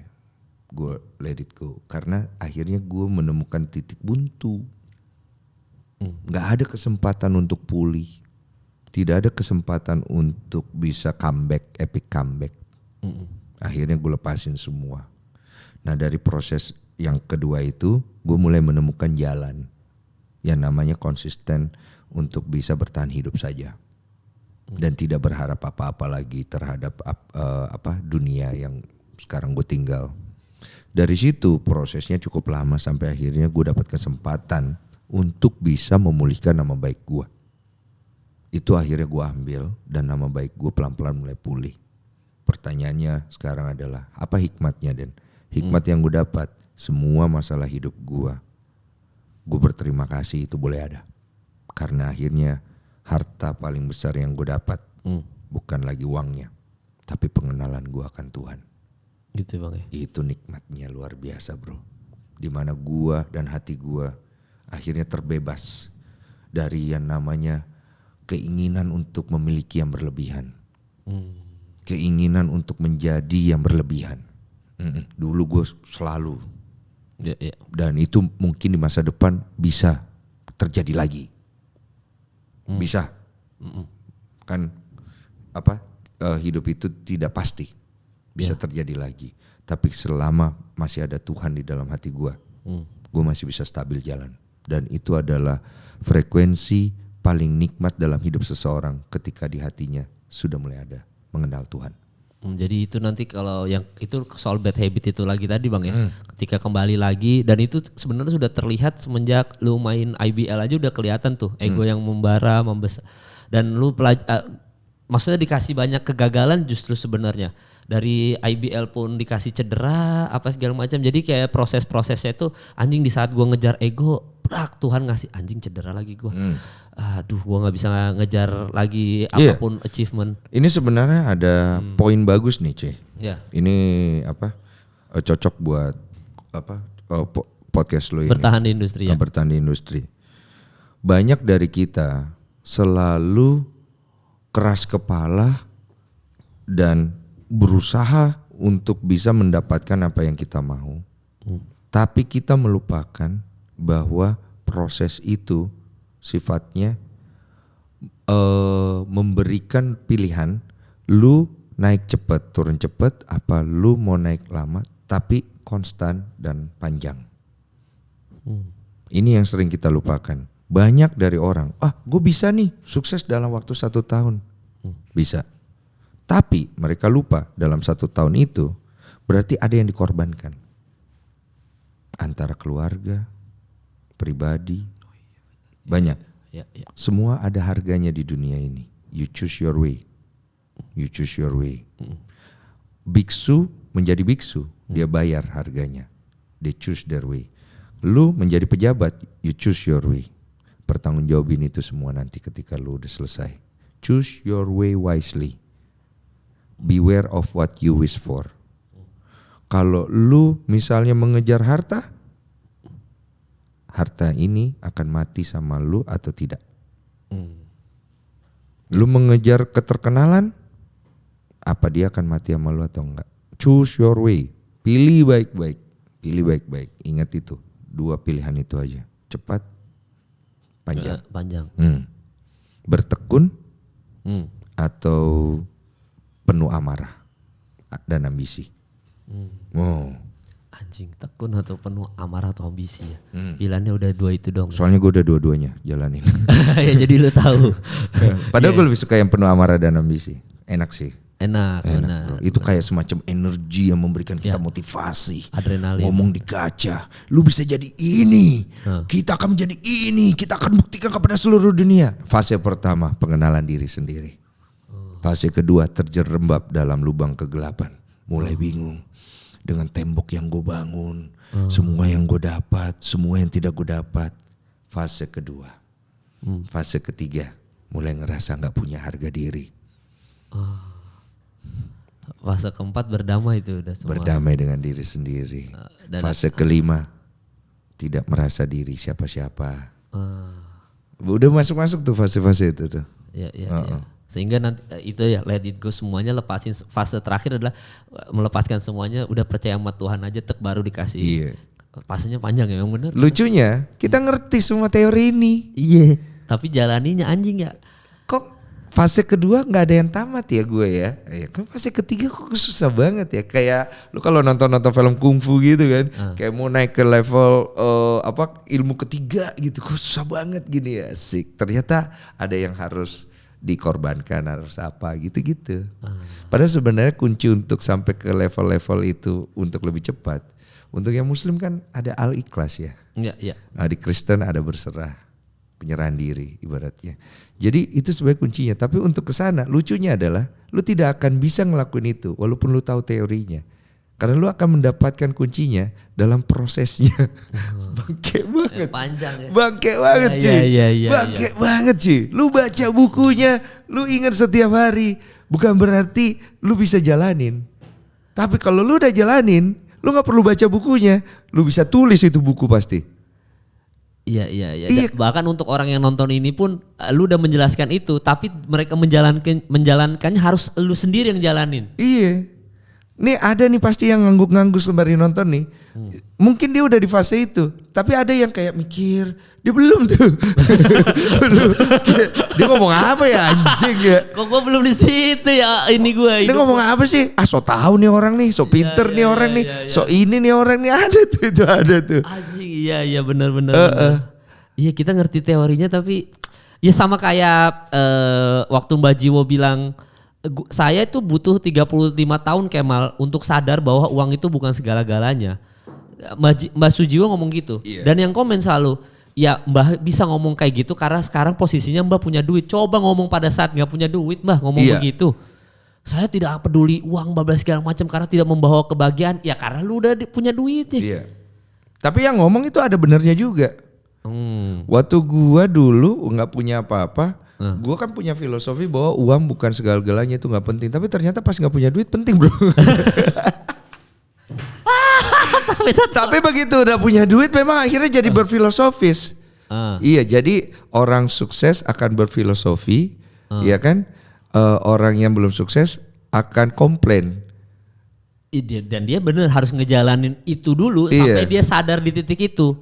gue let it go. Karena akhirnya gue menemukan titik buntu. Gak ada kesempatan untuk pulih. Tidak ada kesempatan untuk bisa comeback, epic comeback. Akhirnya gue lepasin semua. Nah dari proses yang kedua itu, gue mulai menemukan jalan yang namanya konsisten untuk bisa bertahan hidup saja. Dan tidak berharap apa-apa lagi terhadap dunia yang sekarang gue tinggal. Dari situ prosesnya cukup lama sampai akhirnya gue dapat kesempatan untuk bisa memulihkan nama baik gue. Itu akhirnya gue ambil dan nama baik gue pelan-pelan mulai pulih. Pertanyaannya sekarang adalah apa hikmatnya, Den? Hikmat yang gue dapat, semua masalah hidup gue berterima kasih itu boleh ada. Karena akhirnya harta paling besar yang gue dapat bukan lagi uangnya, tapi pengenalan gue akan Tuhan. Gitu bang ya? Itu nikmatnya luar biasa bro. Dimana gue dan hati gue akhirnya terbebas dari yang namanya keinginan untuk memiliki yang berlebihan. Keinginan untuk menjadi yang berlebihan. Dulu gue selalu. Dan itu mungkin di masa depan bisa terjadi lagi. Bisa. Kan hidup itu tidak pasti. Bisa terjadi lagi. Tapi selama masih ada Tuhan di dalam hati gue masih bisa stabil jalan. Dan itu adalah frekuensi paling nikmat dalam hidup seseorang ketika di hatinya sudah mulai ada mengenal Tuhan. Jadi itu nanti kalau yang itu soal bad habit itu lagi tadi bang ya, ketika kembali lagi, dan itu sebenarnya sudah terlihat semenjak lu main IBL aja udah kelihatan tuh ego yang membara, membesar, dan lu maksudnya dikasih banyak kegagalan justru sebenarnya. Dari IBL pun dikasih cedera apa segala macam. Jadi kayak proses-prosesnya itu anjing di saat gua ngejar ego, Tuhan ngasih anjing cedera lagi gua. Aduh gua nggak bisa ngejar lagi apapun achievement. Ini sebenarnya ada poin bagus nih C. Yeah. Ini cocok buat podcast lo ini. Bertahan di industri ya. Bertahan di industri. Banyak dari kita selalu keras kepala dan berusaha untuk bisa mendapatkan apa yang kita mau. Tapi kita melupakan bahwa proses itu sifatnya memberikan pilihan, lu naik cepat, turun cepat, apa lu mau naik lama tapi konstan dan panjang. Ini yang sering kita lupakan. Banyak dari orang, gue bisa nih sukses dalam waktu 1 tahun. Bisa. Tapi mereka lupa dalam 1 tahun itu berarti ada yang dikorbankan. Antara keluarga, pribadi, banyak. Semua ada harganya di dunia ini. You choose your way. You choose your way. Biksu menjadi biksu, dia bayar harganya. They choose their way. Lu menjadi pejabat, you choose your way. Pertanggungjawabin itu semua nanti ketika lu udah selesai. Choose your way wisely. Beware of what you wish for. Kalau lu misalnya mengejar harta, harta ini akan mati sama lu atau tidak. Lu mengejar keterkenalan, apa dia akan mati sama lu atau enggak. Choose your way. Pilih baik-baik. Pilih baik-baik. Ingat itu. 2 pilihan itu aja. Cepat, panjang. Bertekun atau penuh amarah dan ambisi. Anjing, tekun atau penuh amarah atau ambisi ya. Pilihannya udah 2 itu dong. Soalnya gue udah dua-duanya jalanin. Ya jadi lu tahu. Padahal gue lebih suka yang penuh amarah dan ambisi. Enak sih. Enak, Bro. Itu kayak semacam energi yang memberikan kita motivasi. Adrenalin. Ngomong di kaca, lu bisa jadi ini, kita akan menjadi ini, kita akan buktikan kepada seluruh dunia. Fase pertama, pengenalan diri sendiri. Fase kedua, terjerembab dalam lubang kegelapan. Mulai bingung dengan tembok yang gue bangun, semua yang gue dapat, semua yang tidak gue dapat. Fase kedua. Fase ketiga, mulai ngerasa gak punya harga diri. Fase keempat berdamai itu udah semua. Berdamai dengan diri sendiri. Fase kelima, tidak merasa diri siapa-siapa. Udah masuk-masuk tuh fase-fase itu tuh. Ya. Sehingga nanti itu ya let it go semuanya, lepasin. Fase terakhir adalah melepaskan semuanya, udah percaya sama Tuhan aja, baru dikasih. Iya. Fasenya panjang ya, memang bener. Lucunya kita ngerti semua teori ini. Iya. Tapi jalaninya anjing ya. Kok fase kedua nggak ada yang tamat ya gue ya. Kan fase ketiga kok susah banget ya. Kayak lu kalau nonton film kungfu gitu kan, kayak mau naik ke level ilmu ketiga gitu, kok susah banget gini ya. Asik. Ternyata ada yang harus dikorbankan, harus apa gitu-gitu. Padahal sebenarnya kunci untuk sampai ke level-level itu untuk lebih cepat. Untuk yang Muslim kan ada al-ikhlas ya. Iya. Nah, di Kristen ada berserah, penyerahan diri ibaratnya. Jadi itu sebagai kuncinya. Tapi untuk kesana lucunya adalah lu tidak akan bisa ngelakuin itu walaupun lu tahu teorinya. Karena lu akan mendapatkan kuncinya dalam prosesnya. Bangke banget. Panjang ya. Bangke banget cuy. Bangke banget cuy. Lu baca bukunya, lu ingat setiap hari. Bukan berarti lu bisa jalanin. Tapi kalau lu udah jalanin, lu gak perlu baca bukunya. Lu bisa tulis itu buku pasti. Iya. Bahkan untuk orang yang nonton ini pun lu udah menjelaskan itu, tapi mereka menjalankannya harus lu sendiri yang jalanin. Iya. Nih ada nih pasti yang ngangguk-ngangguk sembari nonton nih. Mungkin dia udah di fase itu, tapi ada yang kayak mikir, dia belum tuh. Belum. Dia ngomong apa ya anjing ya? Kok gue belum di situ ya ini gue. Dia ngomong apa sih? So tahu nih orang nih, so pinter nih orang nih, so ini nih orang nih, ada tuh itu ada tuh. Anjing iya benar. Iya kita ngerti teorinya tapi ya sama kayak waktu Mbak Jiwo bilang saya itu butuh 35 tahun Kemal untuk sadar bahwa uang itu bukan segala-galanya. Mbak Sujiwo ngomong gitu. Yeah. Dan yang komen selalu, ya Mbak bisa ngomong kayak gitu karena sekarang posisinya Mbak punya duit. Coba ngomong pada saat gak punya duit Mbak ngomong begitu. Saya tidak peduli uang bablas segala macam karena tidak membawa kebahagiaan. Ya karena lu udah punya duit ya. Iya. Tapi yang ngomong itu ada benernya juga. Waktu gua dulu nggak punya apa-apa, gua kan punya filosofi bahwa uang bukan segala-galanya, itu nggak penting. Tapi ternyata pas nggak punya duit penting bro. Tapi begitu udah punya duit memang akhirnya jadi berfilosofis. Iya, jadi orang sukses akan berfilosofi, ya kan? Orang yang belum sukses akan komplain. Dan dia bener harus ngejalanin itu dulu sampai dia sadar di titik itu.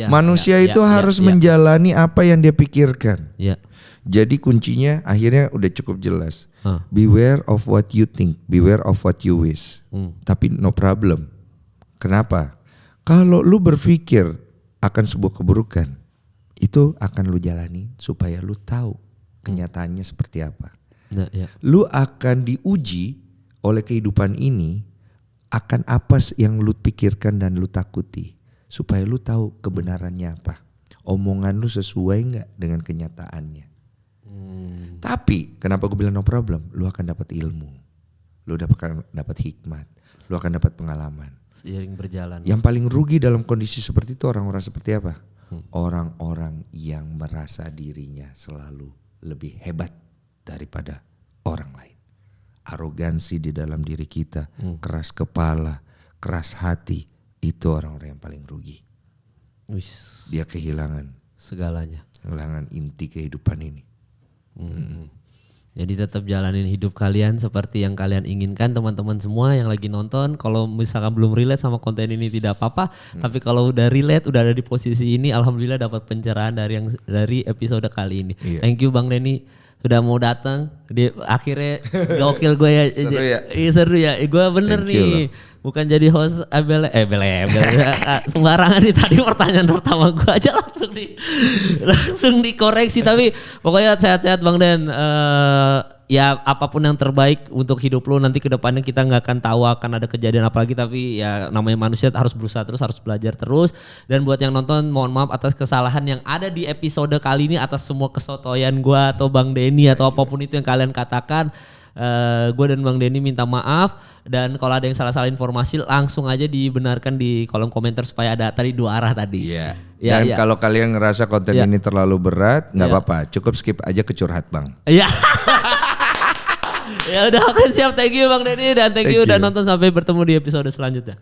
Manusia itu harus menjalani apa yang dia pikirkan. Ya. Jadi kuncinya akhirnya udah cukup jelas. Beware of what you think, beware of what you wish. Tapi no problem. Kenapa? Kalau lu berpikir akan sebuah keburukan, itu akan lu jalani supaya lu tahu kenyataannya seperti apa. Lu akan diuji oleh kehidupan ini akan apa yang lu pikirkan dan lu takuti. Supaya lu tahu kebenarannya apa. Omongan lu sesuai gak dengan kenyataannya. Tapi kenapa gue bilang no problem? Lu akan dapat ilmu. Lu akan dapat hikmat. Lu akan dapat pengalaman. Seiring berjalan. Yang paling rugi dalam kondisi seperti itu orang-orang seperti apa? Orang-orang yang merasa dirinya selalu lebih hebat daripada orang lain. Arogansi di dalam diri kita. Keras kepala, keras hati. Itu orang-orang yang paling rugi. Dia kehilangan segalanya. Kehilangan inti kehidupan ini. Jadi tetap jalanin hidup kalian seperti yang kalian inginkan teman-teman semua yang lagi nonton. Kalau misalkan belum relate sama konten ini tidak apa-apa. Tapi kalau udah relate, udah ada di posisi ini, alhamdulillah dapat pencerahan dari episode kali ini. Thank you Bang Denny sudah mau datang. Akhirnya gokil gue ya. Seru ya? Iya seru ya. Gue bener Thank nih. Bukan jadi host sembarangan nih, tadi pertanyaan pertama gue aja langsung dikoreksi, tapi pokoknya sehat-sehat Bang Den. ya apapun yang terbaik untuk hidup lu nanti ke depannya kita nggak akan tahu akan ada kejadian apa lagi, tapi ya namanya manusia harus berusaha terus, harus belajar terus. Dan buat yang nonton mohon maaf atas kesalahan yang ada di episode kali ini, atas semua kesotoyan gua atau Bang Denny atau apapun itu yang kalian katakan. Gue dan Bang Denny minta maaf, dan kalau ada yang salah-salah informasi langsung aja dibenarkan di kolom komentar supaya ada tadi dua arah tadi. Iya. Ya, Dan ya. kalau kalian ngerasa konten ini terlalu berat, nggak apa-apa, cukup skip aja ke curhat Bang. Iya. Ya udah, oke siap, thank you Bang Denny, dan thank you udah nonton, sampai bertemu di episode selanjutnya.